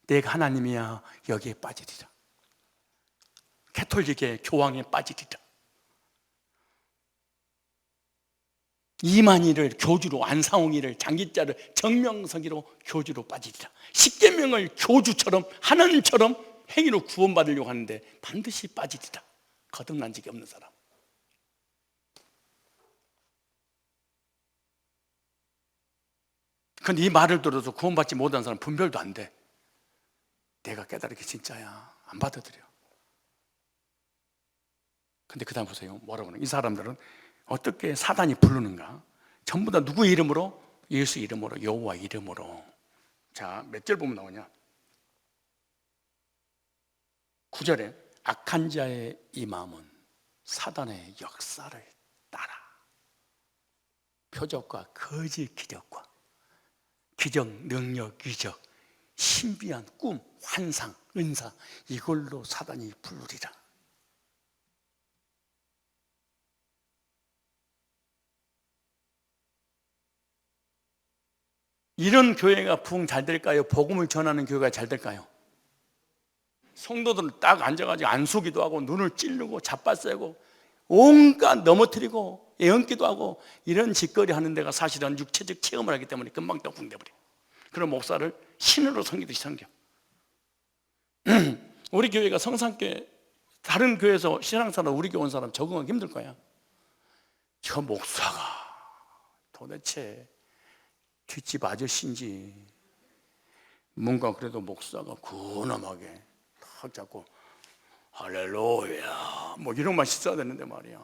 내가 하나님이야 여기에 빠지리라. 캐톨릭의 교황에 빠지리라. 이만희를 교주로, 안상홍이를 장기자를 정명석이로 교주로 빠지리라. 십계명을 교주처럼 하나님처럼 행위로 구원받으려고 하는데 반드시 빠지리라. 거듭난 적이 없는 사람. 그런데 이 말을 들어서 구원받지 못한 사람 분별도 안 돼. 내가 깨달은 게 진짜야, 안 받아들여. 근데 그 다음 보세요. 뭐라고 하나? 이 사람들은 어떻게 사단이 부르는가? 전부 다 누구의 이름으로? 예수 이름으로, 여호와 이름으로. 자, 몇 절 보면 나오냐? 9절에 악한 자의 이 마음은 사단의 역사를 따라 표적과 거짓 기적과 기적, 능력, 기적, 신비한 꿈, 환상, 은사, 이걸로 사단이 부르리라. 이런 교회가 부흥 잘 될까요? 복음을 전하는 교회가 잘 될까요? 성도들은 딱 앉아가지고 안수기도 하고 눈을 찌르고 자빠세고 온갖 넘어뜨리고 예언기도 하고 이런 짓거리 하는 데가 사실은 육체적 체험을 하기 때문에 금방 또 붕대버려. 그런 목사를 신으로 섬기듯이 섬겨. 우리 교회가 성산교회, 다른 교회에서 신앙사람 우리 교회 온 사람 적응하기 힘들 거야. 저 목사가 도대체 뒷집 아저씨인지 뭔가 그래도 목사가 근엄하게 탁 잡고 할렐루야 뭐 이런 말 써야 되는데 말이야.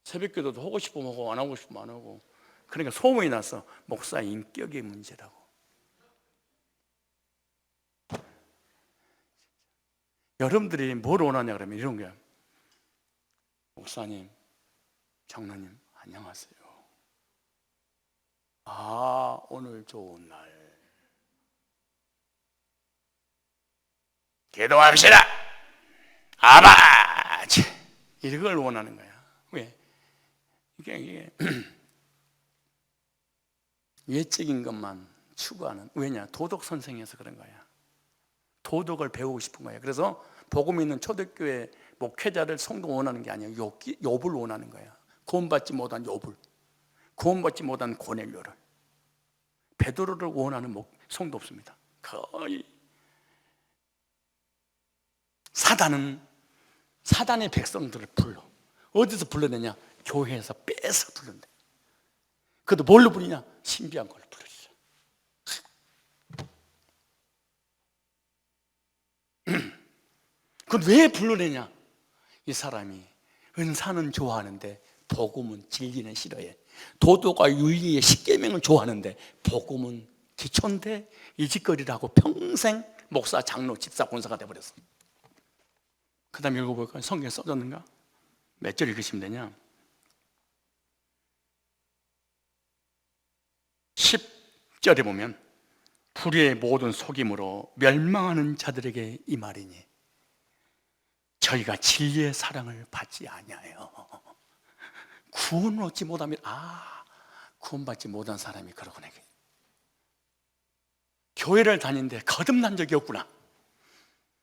새벽기도도 하고 싶으면 하고 안 하고 싶으면 안 하고. 그러니까 소문이 나서 목사 인격의 문제라고. 여러분들이 뭘 원하냐 그러면 이런 거야. 목사님, 장로님 안녕하세요. 아, 오늘 좋은 날 기도합시다. 아바지 이걸 원하는 거야. 왜? 이게 외적인 것만 추구하는. 왜냐? 도덕 선생이어서 그런 거야. 도덕을 배우고 싶은 거야. 그래서 복음 있는 초대교회 목회자를 성도 원하는 게 아니야. 욥을 원하는 거야. 구원받지 못한 욥을, 구원받지 못한 고넬료를, 베드로를 원하는 성도 없습니다. 거의. 사단은 사단의 백성들을 불러. 어디서 불러내냐? 교회에서 빼서 부른대. 그것도 뭘로 부르냐? 신비한 걸로 부르죠. 그건 왜 불러내냐? 이 사람이 은사는 좋아하는데 복음은 진리는 싫어해. 도덕과 윤리의 십계명을 좋아하는데 복음은 기초인데 이 짓거리라고 평생 목사, 장로, 집사, 권사가 돼버렸어. 그 다음에 읽어볼까요? 성경에 써졌는가? 몇 절 읽으시면 되냐? 10절에 보면 불의의 모든 속임으로 멸망하는 자들에게 이 말이니 저희가 진리의 사랑을 받지 아니하여 구원을 얻지 못하면 구원받지 못한 사람이 그러구나. 교회를 다니는데 거듭난 적이 없구나.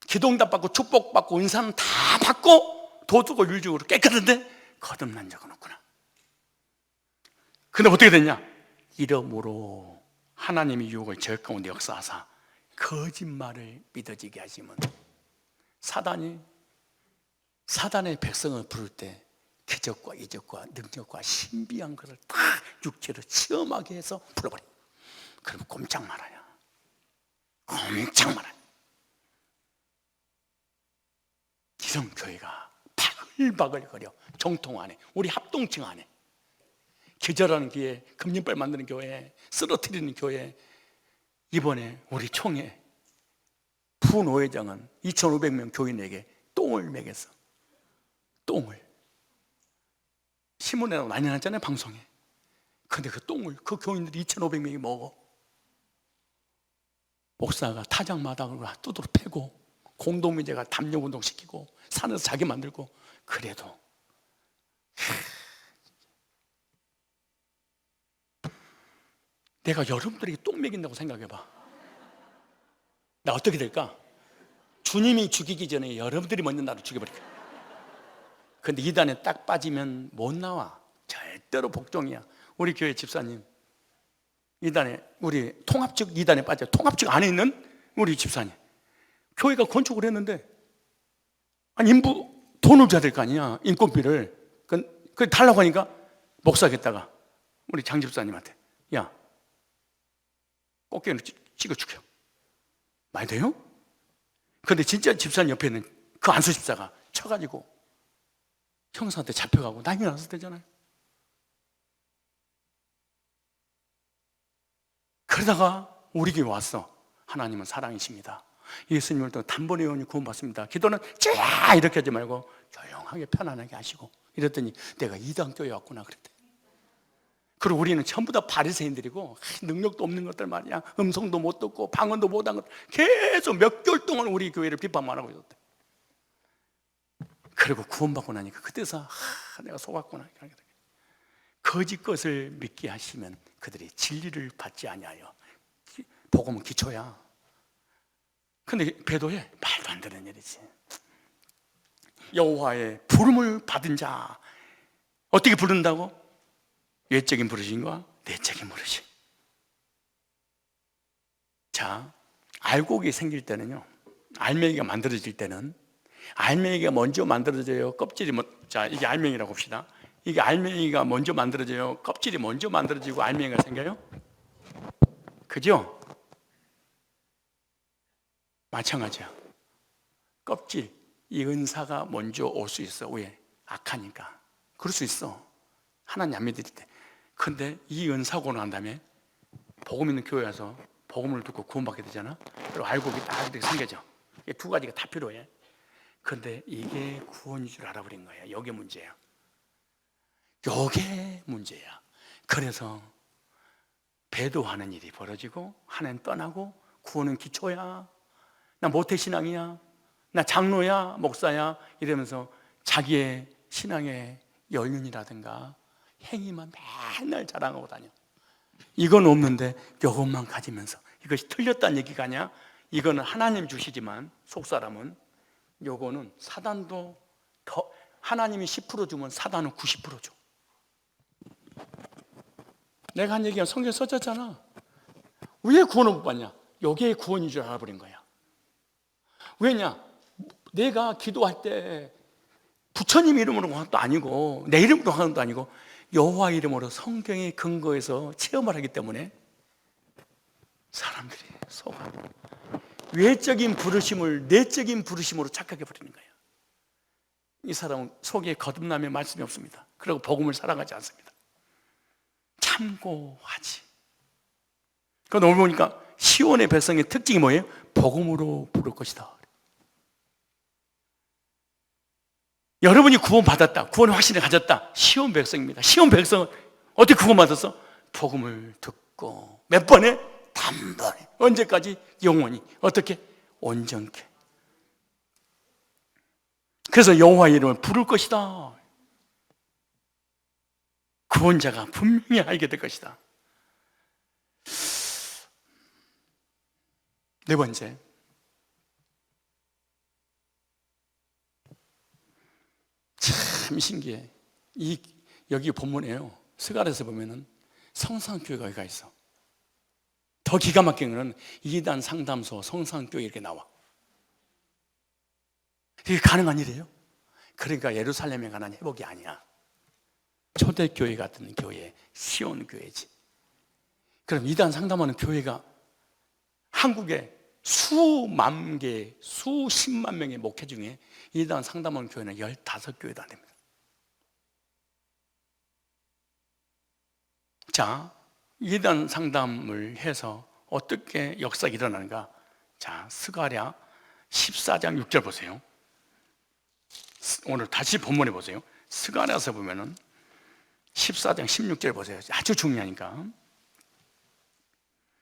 기도응답 받고 축복받고 은사는 다 받고 도덕과 윤리적으로 깨끗한데 거듭난 적은 없구나. 근데 어떻게 됐냐? 이러므로 하나님이 유혹을 저 가운데 역사하사 거짓말을 믿어지게 하시면 사단의 백성을 부를 때 기적과 이적과 능력과 신비한 것을 다 육체로 체험하게 해서 불러버려. 그러면 꼼짝 말아요. 꼼짝 말아요. 이런 교회가 바글바글거려. 정통 안에, 우리 합동층 안에 기절하는 교회, 금림발 만드는 교회, 쓰러뜨리는 교회. 이번에 우리 총회 부노회장은 2,500명 교인에게 똥을 먹였어. 똥을 신문에 난리 났잖아요, 방송에. 근데 그 똥을 그 교인들이 2,500명이 먹어. 목사가 타작마당을 두드러 패고 공동민제가 담력운동 시키고 산에서 자기 만들고. 그래도 내가 여러분들에게 똥 먹인다고 생각해봐. 나 어떻게 될까? 주님이 죽이기 전에 여러분들이 먼저 나를 죽여버릴까? 근데 이단에 딱 빠지면 못 나와. 절대로 복종이야. 우리 교회 집사님 이단에, 우리 통합측 이단에 빠져. 통합측 안에 있는 우리 집사님 교회가 건축을 했는데 인부 돈을 줘야 될 거 아니야. 인건비를. 그 달라고 하니까 목사겠다가 우리 장 집사님한테 야 꽃게는 찍어 죽여. 많이 돼요? 근데 진짜 집사님 옆에 있는 그 안수 집사가 쳐가지고 형사한테 잡혀가고 난리 났을 때잖아요. 그러다가 우리 교회 왔어. 하나님은 사랑이십니다. 예수님을 또 단번에 영원히 구원받습니다. 기도는 쫙 이렇게 하지 말고 조용하게 편안하게 하시고 이랬더니 내가 이단 교회 왔구나 그랬대. 그리고 우리는 전부 다 바리새인들이고 능력도 없는 것들 말이야. 음성도 못 듣고 방언도 못한 것들 계속 몇 개월 동안 우리 교회를 비판만 하고 있었대. 그리고 구원받고 나니까 그때서 내가 속았구나. 거짓 것을 믿게 하시면 그들이 진리를 받지 아니하여. 복음은 기초야. 근데 배도해. 말도 안 되는 일이지. 여호와의 부름을 받은 자. 어떻게 부른다고? 외적인 부르심과 내적인 부르심. 자, 알곡이 생길 때는요, 알맹이가 만들어질 때는 알맹이가 먼저 만들어져요. 껍질이 자, 이게 알맹이라고 봅시다. 이게 알맹이가 먼저 만들어져요. 껍질이 먼저 만들어지고 알맹이가 생겨요. 그죠? 마찬가지야. 껍질, 이 은사가 먼저 올 수 있어. 왜? 악하니까. 그럴 수 있어. 하나님 안 믿을 때. 근데 이 은사고 난 다음에 복음 있는 교회 와서 복음을 듣고 구원받게 되잖아. 그리고 알곡이 딱 이렇게 생겨져. 이 두 가지가 다 필요해. 근데 이게 구원인 줄 알아버린 거야. 이게 문제야. 이게 문제야. 그래서 배도하는 일이 벌어지고 하나님 떠나고 구원은 기초야. 나 모태신앙이야. 나 장로야, 목사야 이러면서 자기의 신앙의 연륜이라든가 행위만 맨날 자랑하고 다녀. 이건 없는데 이것만 가지면서 이것이 틀렸다는 얘기가 아니야. 이거는 하나님 주시지만 속사람은 요거는 사단도 더, 하나님이 10% 주면 사단은 90% 줘. 내가 한 얘기가 성경에 써졌잖아. 왜 구원을 못 받냐? 요게 구원인 줄 알아버린 거야. 왜냐? 내가 기도할 때 부처님 이름으로 하는 것도 아니고 내 이름으로 하는 것도 아니고 여호와 이름으로 성경의 근거에서 체험을 하기 때문에 사람들이 속아. 외적인 부르심을 내적인 부르심으로 착각해 버리는 거예요. 이 사람은 속에 거듭남의 말씀이 없습니다. 그리고 복음을 살아가지 않습니다. 참고하지. 그건 오늘 보니까 시온의 백성의 특징이 뭐예요? 복음으로 부를 것이다. 여러분이 구원받았다. 구원의 확신을 가졌다. 시온 백성입니다. 시온 백성은 어떻게 구원받았어? 복음을 듣고 몇 번에? 단번에. 언제까지? 영원히. 어떻게? 온전케. 그래서 여호와 이름을 부를 것이다. 구원자가 분명히 알게 될 것이다. 네 번째, 참 신기해. 여기 본문에요. 스가랴에서 보면은 성상교회가 있어. 더 기가 막힌 거는 이단 상담소 성상교회 이렇게 나와. 이게 가능한 일이에요? 그러니까 예루살렘에 관한 회복이 아니야. 초대교회 같은 교회, 시온교회지. 그럼 이단 상담하는 교회가 한국에 수만 개, 수십만 명의 목회 중에 이단 상담하는 교회는 15교회도 안 됩니다. 자, 이단 상담을 해서 어떻게 역사가 일어나는가? 자, 스가랴 14장 6절 보세요. 오늘 다시 본문에 보세요. 스가랴서 보면은 14장 16절 보세요. 아주 중요하니까.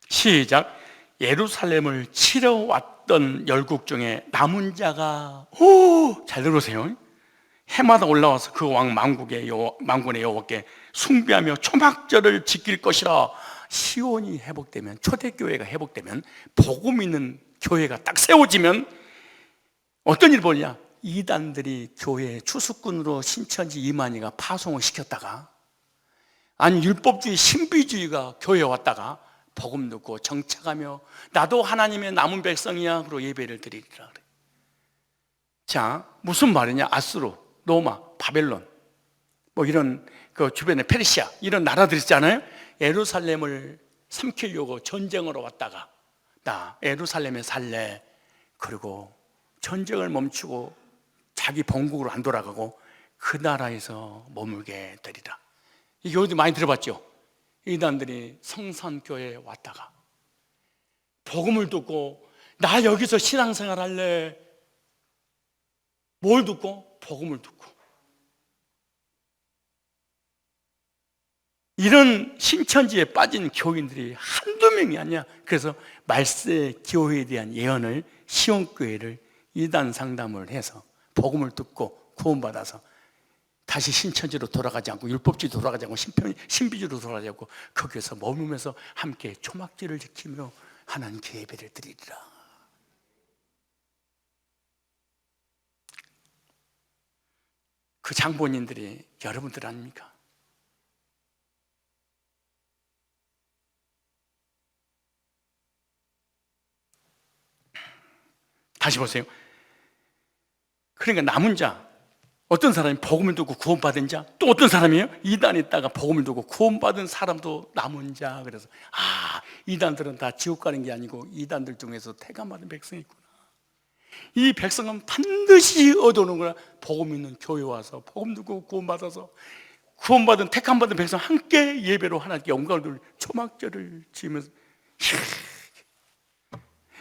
시작. 예루살렘을 치러 왔던 열국 중에 남은 자가 잘 들으세요. 해마다 올라와서 그 왕 만군의 여호와께 숭배하며 초막절을 지킬 것이라. 시온이 회복되면, 초대교회가 회복되면, 복음 있는 교회가 딱 세워지면 어떤 일이 벌이냐? 이단들이 교회에 추수꾼으로 신천지 이만희가 파송을 시켰다가, 아니 율법주의 신비주의가 교회에 왔다가 복음 듣고 정착하며 나도 하나님의 남은 백성이야 그러고 예배를 드리리라 그래. 자, 무슨 말이냐? 아수르, 로마, 바벨론 뭐 이런 그 주변에 페르시아 이런 나라들 있잖아요. 예루살렘을 삼키려고 전쟁으로 왔다가 나 예루살렘에 살래. 그리고 전쟁을 멈추고 자기 본국으로 안 돌아가고 그 나라에서 머물게 되리라. 이게 어디 많이 들어봤죠? 이단들이 성산교회에 왔다가 복음을 듣고 나 여기서 신앙생활 할래. 뭘 듣고? 복음을 듣고. 이런 신천지에 빠진 교인들이 한두 명이 아니야. 그래서 말세 교회에 대한 예언을 시온교회를 이단 상담을 해서 복음을 듣고 구원받아서 다시 신천지로 돌아가지 않고 율법주의 돌아가지 않고 신비주의로 돌아가지 않고 거기에서 머물면서 함께 초막절을 지키며 하나님께 예배를 드리리라. 그 장본인들이 여러분들 아닙니까? 다시 보세요. 그러니까 남은 자, 어떤 사람이 복음을 듣고 구원받은 자, 또 어떤 사람이에요? 이단에 있다가 복음을 듣고 구원받은 사람도 남은 자. 그래서 이단들은 다 지옥 가는 게 아니고 이단들 중에서 택함받은 백성이 있구나. 이 백성은 반드시 얻어오는구나. 복음 있는 교회 와서 복음 듣고 구원받아서 구원받은 택함받은 백성 함께 예배로 하나님께 영광을 돌리고 초막절을 지으면서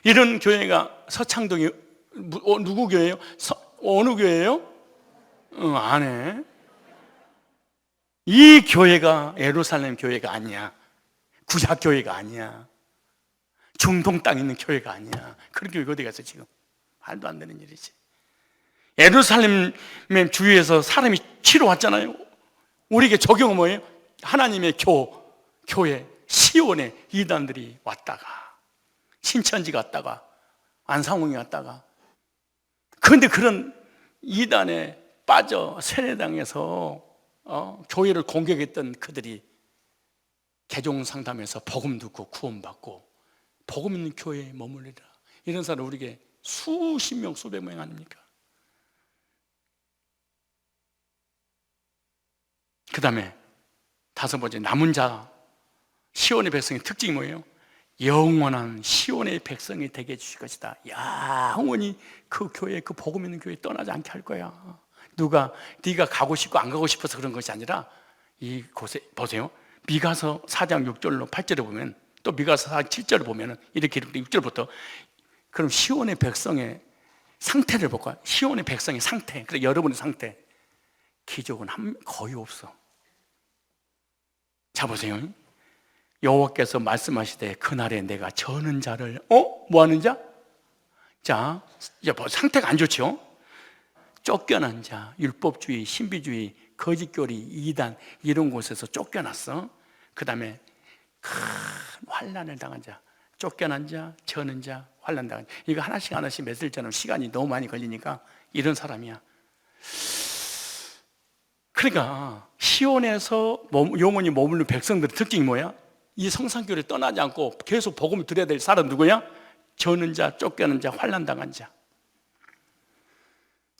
이런 교회가 서창동이 누구 교회예요? 어느 교회예요? 안 해. 이 교회가 예루살렘 교회가 아니야. 구약 교회가 아니야. 중동 땅에 있는 교회가 아니야. 그런 교회가 어디 갔어 지금? 말도 안 되는 일이지. 예루살렘의 주위에서 사람이 치러 왔잖아요. 우리에게 적용은 뭐예요? 하나님의 교회 시온에 이단들이 왔다가 신천지 갔다가 안상홍이 갔다가, 그런데 그런 이단에 빠져 세례당에서 교회를 공격했던 그들이 개종 상담에서 복음 듣고 구원받고 복음 있는 교회에 머물리라. 이런 사람 우리에게 수십 명 수백 명 아닙니까? 그 다음에 다섯 번째, 남은 자 시온의 백성의 특징이 뭐예요? 영원한 시온의 백성이 되게 해주실 것이다. 영원히 그 교회, 그 복음 있는 교회 떠나지 않게 할 거야. 누가 네가 가고 싶고 안 가고 싶어서 그런 것이 아니라 이곳에 보세요. 미가서 4장 6절로 8절에 보면, 또 미가서 4장 7절을 보면 이렇게 6절부터 그럼 시온의 백성의 상태를 볼까? 시온의 백성의 상태, 그래 여러분의 상태, 기적은 거의 없어. 자 보세요. 여호와께서 말씀하시되 그날에 내가 저는 자를 뭐하는 자? 자, 이제 상태가 안 좋죠. 쫓겨난 자, 율법주의, 신비주의, 거짓교리, 이단 이런 곳에서 쫓겨났어. 그 다음에 큰 환난을 당한 자, 쫓겨난 자, 저는 자, 환난 당한 자. 이거 하나씩 하나씩 맺을자는 시간이 너무 많이 걸리니까 이런 사람이야. 그러니까 시온에서 영원히 머무는 백성들의 특징이 뭐야? 이 성산교회를 떠나지 않고 계속 복음을 드려야 될 사람 누구야? 저는 자, 쫓겨난 자, 환난 당한 자.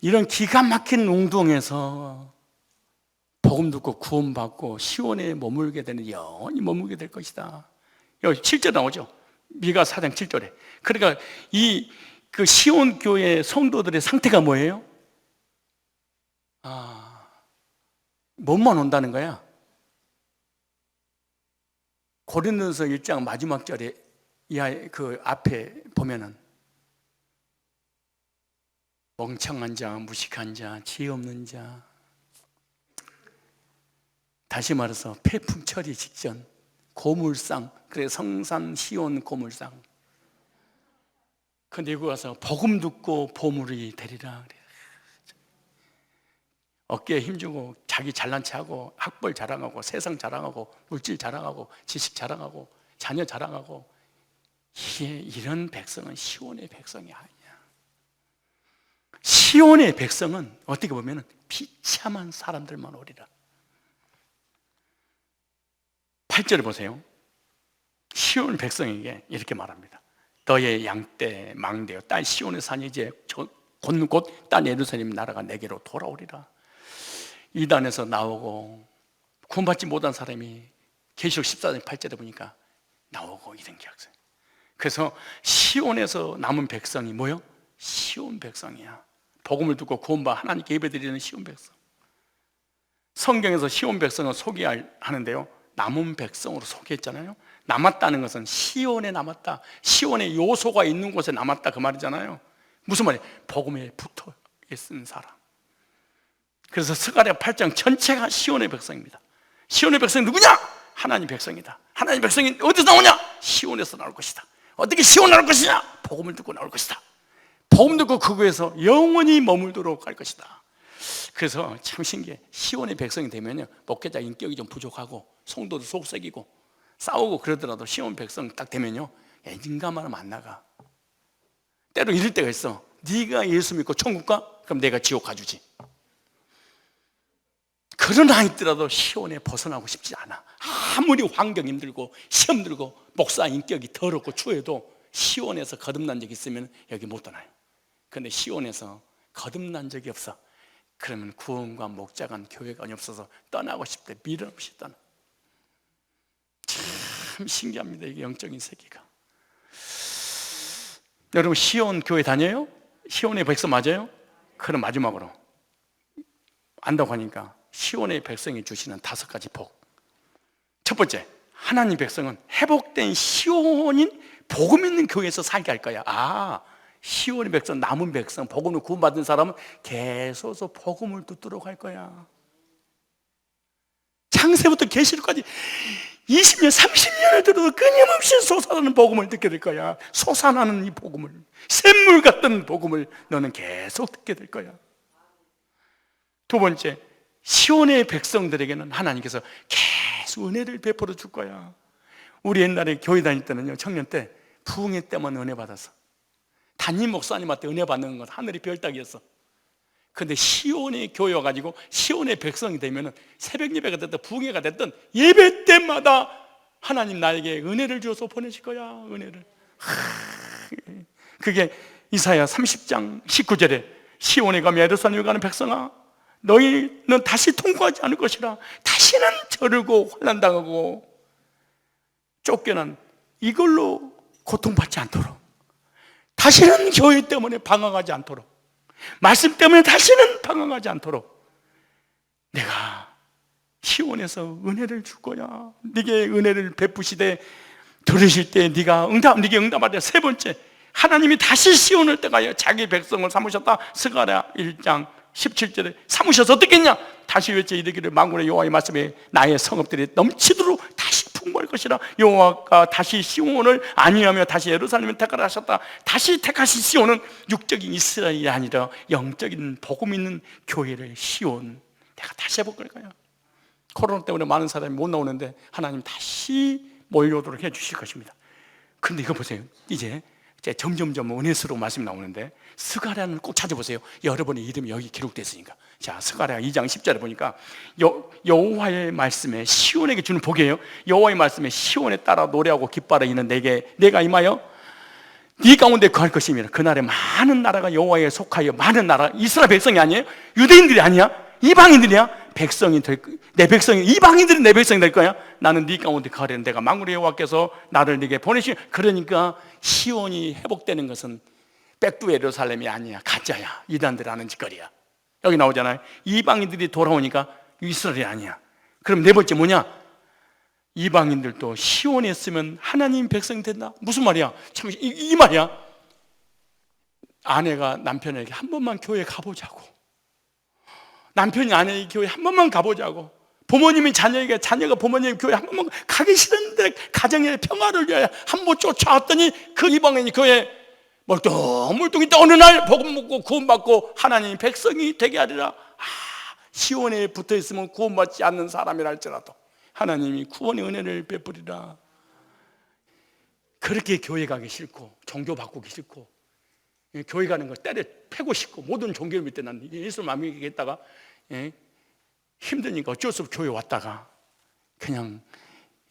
이런 기가 막힌 웅동에서 복음 듣고 구원받고 시온에 머물게 되는, 영원히 머물게 될 것이다. 여기 7절 나오죠. 미가 4장 7절에. 그러니까 그 시온 교회 성도들의 상태가 뭐예요? 뭐만 온다는 거야? 고린도서 1장 마지막 절에 그 앞에 보면은 멍청한 자, 무식한 자, 지혜 없는 자, 다시 말해서 폐품 처리 직전, 고물상. 그래 성산 시온 고물상. 근데 여기 와서 복음 듣고 보물이 되리라. 어깨에 힘주고 자기 잘난 체하고 학벌 자랑하고 세상 자랑하고 물질 자랑하고 지식 자랑하고 자녀 자랑하고, 이런 백성은 시온의 백성이 아니야. 시온의 백성은 어떻게 보면 비참한 사람들만 오리라. 8절을 보세요. 시온 백성에게 이렇게 말합니다. 너의 양떼 망대여 딸 시온의 산이 이제 곧 딸 예루살렘 나라가 내게로 돌아오리라. 이단에서 나오고 구원받지 못한 사람이 계시록 14장 8절에 보니까 나오고 이런 기약서. 그래서 시온에서 남은 백성이 뭐요? 시온 백성이야. 복음을 듣고 구원받아 하나님께 예배드리는 시온 백성. 성경에서 시온 백성을 소개하는데요, 남은 백성으로 소개했잖아요. 남았다는 것은 시온에 남았다, 시온의 요소가 있는 곳에 남았다, 그 말이잖아요. 무슨 말이에요? 복음에 붙어 있는 사람. 그래서 스가랴 8장 전체가 시온의 백성입니다. 시온의 백성이 누구냐? 하나님 백성이다. 하나님 백성이 어디서 나오냐? 시온에서 나올 것이다. 어떻게 시온 나올 것이냐? 복음을 듣고 나올 것이다. 복음 듣고 그곳에서 영원히 머물도록 할 것이다. 그래서 참 신기해. 시온의 백성이 되면요, 목회자 인격이 좀 부족하고 성도도 속썩이고 싸우고 그러더라도 시온 백성 딱 되면요, 인간만은 안 나가. 때로 이럴 때가 있어. 네가 예수 믿고 천국 가? 그럼 내가 지옥 가주지. 그러나 있더라도 시온에 벗어나고 싶지 않아. 아무리 환경 힘들고 시험 들고 목사 인격이 더럽고 추해도 시온에서 거듭난 적이 있으면 여기 못 떠나요. 그런데 시온에서 거듭난 적이 없어. 그러면 구원관, 목자관, 교회관이 없어서 떠나고 싶대. 미련 없이 떠나. 참 신기합니다, 이게 영적인 세계가. 여러분, 시온 교회 다녀요? 시온의 백성 맞아요? 그럼 마지막으로 안다고 하니까 시온의 백성이 주시는 5가지 복. 첫 번째, 하나님 백성은 회복된 시온인 복음 있는 교회에서 살게 할 거야. 시온의 백성, 남은 백성, 복음을 구원받은 사람은 계속 복음을 듣도록 할 거야. 창세부터 계시록까지 20년, 30년을 들어도 끊임없이 솟아나는 복음을 듣게 될 거야. 솟아나는 이 복음을, 샘물 같은 복음을 너는 계속 듣게 될 거야. 두 번째, 시온의 백성들에게는 하나님께서 계속 은혜를 베풀어 줄 거야. 우리 옛날에 교회 다닐 때는요, 청년 때 부흥회 때만 은혜 받았어. 담임 목사님한테 은혜 받는 건 하늘의 별따기였어. 근데 시온의 교회 와가지고 시온의 백성이 되면은 새벽 예배가 됐든 부흥회가 됐든 예배 때마다 하나님 나에게 은혜를 주어서 보내실 거야. 은혜를. 그게 이사야 30장 19절에 시온에 가며 예루살렘에 가는 백성아, 너희는 다시 통과하지 않을 것이라. 다시는 저르고 환난당하고 쫓겨난 이걸로 고통받지 않도록, 다시는 교회 때문에 방황하지 않도록, 말씀 때문에 다시는 방황하지 않도록 내가 시온에서 은혜를 줄 거야. 네게 은혜를 베푸시되 들으실 때 네게 응답하라. 세 번째, 하나님이 다시 시온을 떠가여 자기 백성을 삼으셨다. 스가랴 1장 17절에 삼으셔서 어떻게 했냐? 다시 외쳐 이르기를 만군의 여호와의 말씀에 나의 성읍들이 넘치도록 다시 풍부할 것이라. 여호와가 다시 시온을 안위하며 다시 예루살렘을 택하라 하셨다. 다시 택하신 시온은 육적인 이스라엘이 아니라 영적인 복음 있는 교회를 시온, 내가 다시 해볼 거예요. 코로나 때문에 많은 사람이 못 나오는데 하나님 다시 몰려오도록 해 주실 것입니다. 그런데 이거 보세요. 이제 점점점 은혜스러운 말씀이 나오는데 스가랴는 꼭 찾아보세요. 여러분의 이름이 여기 기록되어 있으니까. 자, 스가랴 2장 10절에 보니까 여호와의 말씀에 시온에게 주는 복이에요. 여호와의 말씀에 시온에 따라 노래하고 기뻐하라. 이는 내가 임하여 네 가운데 거할 것이며 그날에 많은 나라가 여호와에 속하여, 많은 나라, 이스라엘 백성이 아니에요? 유대인들이 아니야? 이방인들이야? 백성이 내 백성이, 이방인들은 내 백성이 될 거야. 나는 네 가운데 거하려는 내가 만군의 여호와께서 나를 네게 보내시. 그러니까 시온이 회복되는 것은 백두 예루살렘이 아니야. 가짜야. 이단들 하는 짓거리야. 여기 나오잖아요. 이방인들이 돌아오니까 이스라엘이 아니야. 그럼 네 번째 뭐냐? 이방인들도 시온에 있으면 하나님 백성이 된다. 무슨 말이야? 참 이 말이야. 아내가 남편에게 한 번만 교회 가보자고, 남편이 아내에게 교회 한 번만 가보자고, 부모님이 자녀에게, 자녀가 부모님 교회 한 번만 가기 싫은데 가정의 평화를 위하여 한 번 쫓아왔더니 그 이방인이 교회 멀뚱멀뚱 있다 어느 날 복음 먹고 구원받고 하나님 백성이 되게 하리라. 시온에 붙어있으면 구원받지 않는 사람이라 할지라도 하나님이 구원의 은혜를 베푸리라. 그렇게 교회 가기 싫고 종교 바꾸기 싫고 교회 가는 걸 때려 패고 싶고 모든 종교를 믿때 난 예수를 안 믿겠다가 힘드니까 어쩔 수 없이 교회 왔다가 그냥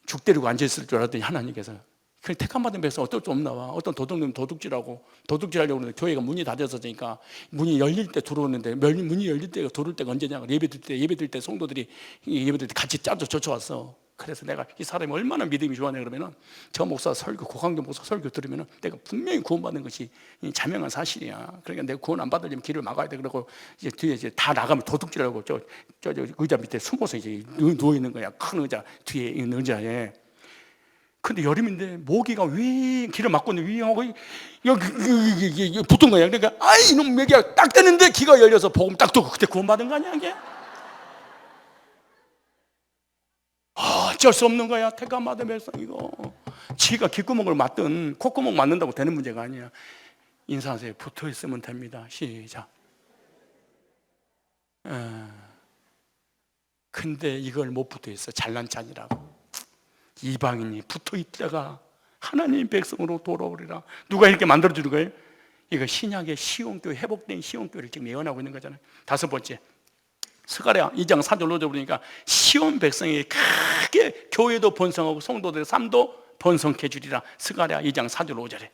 죽 데리고 앉아있을 줄 알았더니 하나님께서 그 택함받은 백성 어떨 수 없나 봐. 어떤 도둑놈 도둑질하고 도둑질하려고 그러는데 교회가 문이 닫혀서니까 문이 열릴 때 들어오는데 문이 열릴 때가 들어올 때가 언제냐? 예배 드릴 때 성도들이 예배 드릴 때 같이 짜서 쫓아왔어. 그래서 내가 이 사람이 얼마나 믿음이 좋았냐 그러면은 저 목사 설교, 고강도 목사 설교 들으면은 내가 분명히 구원받는 것이 자명한 사실이야. 그러니까 내가 구원 안 받으려면 길을 막아야 돼. 그러고 이제 뒤에 이제 다 나가면 도둑질하고 저 의자 밑에 숨어서 이제 누워 있는 거야. 큰 의자 뒤에 있는 의자에. 근데 여름인데 모기가 윙 길을 막고 있는데 윙 하고 여기 붙은 거야. 그러니까 아이 이놈 모기가 딱 되는데 귀가 열려서 복음 딱 듣고 그때 구원받은 거 아니야 이게? 어쩔 수 없는 거야. 택함받은 백성 이거. 지가 귓구멍을 맞든 콧구멍 맞는다고 되는 문제가 아니야. 인사하세요. 붙어 있으면 됩니다. 시작. 근데 이걸 못 붙어 있어. 잘난 척이라고. 이방인이 붙어 있다가 하나님 백성으로 돌아오리라. 누가 이렇게 만들어 주는 거예요? 이거 신약의 시온교회, 회복된 시온교회를 지금 예언하고 있는 거잖아요. 다섯 번째, 스가랴 2장 4절로 보니까 시온 백성이 크게 교회도 번성하고 성도들의 삶도 번성해 주리라. 스가랴 2장 4절 5절에.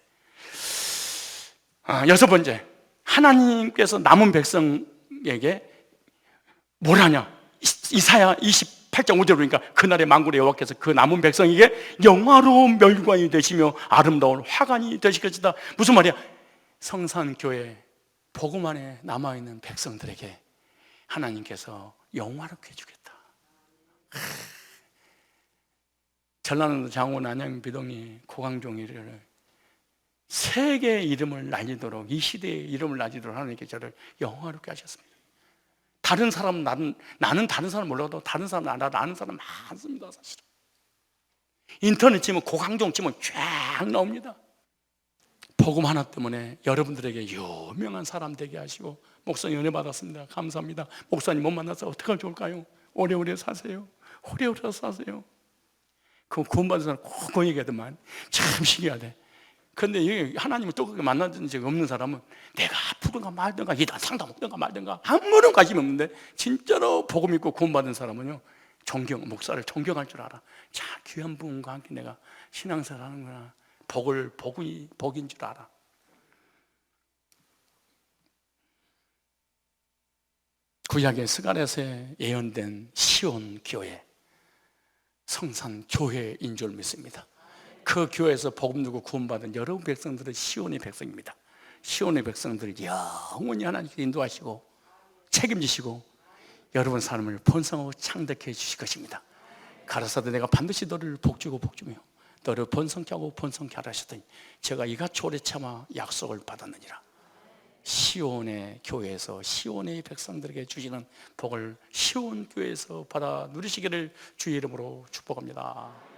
여섯 번째, 하나님께서 남은 백성에게 뭘 하냐? 이사야 28장 5절 보니까 그날의 만군의 여호와께서 그 남은 백성에게 영화로운 멸관이 되시며 아름다운 화관이 되실 것이다. 무슨 말이야? 성산교회 복음 안에 남아있는 백성들에게 하나님께서 영화롭게 해주겠다. 전라남도 장원, 안양, 비동리, 고강종이를 세계의 이름을 날리도록, 이 시대의 이름을 날리도록 하나님께 저를 영화롭게 하셨습니다. 다른 사람은 나는 다른 사람 몰라도 다른 사람 아는 사람 많습니다. 사실은 인터넷 치면 고강종 치면 쫙 나옵니다. 복음 하나 때문에 여러분들에게 유명한 사람 되게 하시고, 목사님 은혜 받았습니다. 감사합니다. 목사님 못 만나서 어떻게 하면 좋을까요? 오래오래 사세요. 오래오래 사세요. 그 구원받은 사람 꼭 그 얘기하더만 참 신기하대. 근데 하나님을 또 그렇게 만난 적이 없는 사람은 내가 아프든가 말든가 이단 상담 먹든가 말든가 아무런 관심이 없는데, 진짜로 복음 믿고 구원받은 사람은요, 목사를 존경할 줄 알아. 참 귀한 분과 함께 내가 신앙생활 하는구나. 복인 줄 알아. 구약의 스가랴서 예언된 시온 교회, 성산 교회인 줄 믿습니다. 그 교회에서 복음 듣고 구원받은 여러분 백성들은 시온의 백성입니다. 시온의 백성들을 영원히 하나님께 인도하시고 책임지시고 여러분 삶을 번성하고 창대케 해주실 것입니다. 가라사대 내가 반드시 너를 복주고 복주며 너를 번성케 하고 번성케 하라 하셨더니 제가 이같이 오래 참아 약속을 받았느니라. 시온의 교회에서 시온의 백성들에게 주시는 복을 시온 교회에서 받아 누리시기를 주의 이름으로 축복합니다.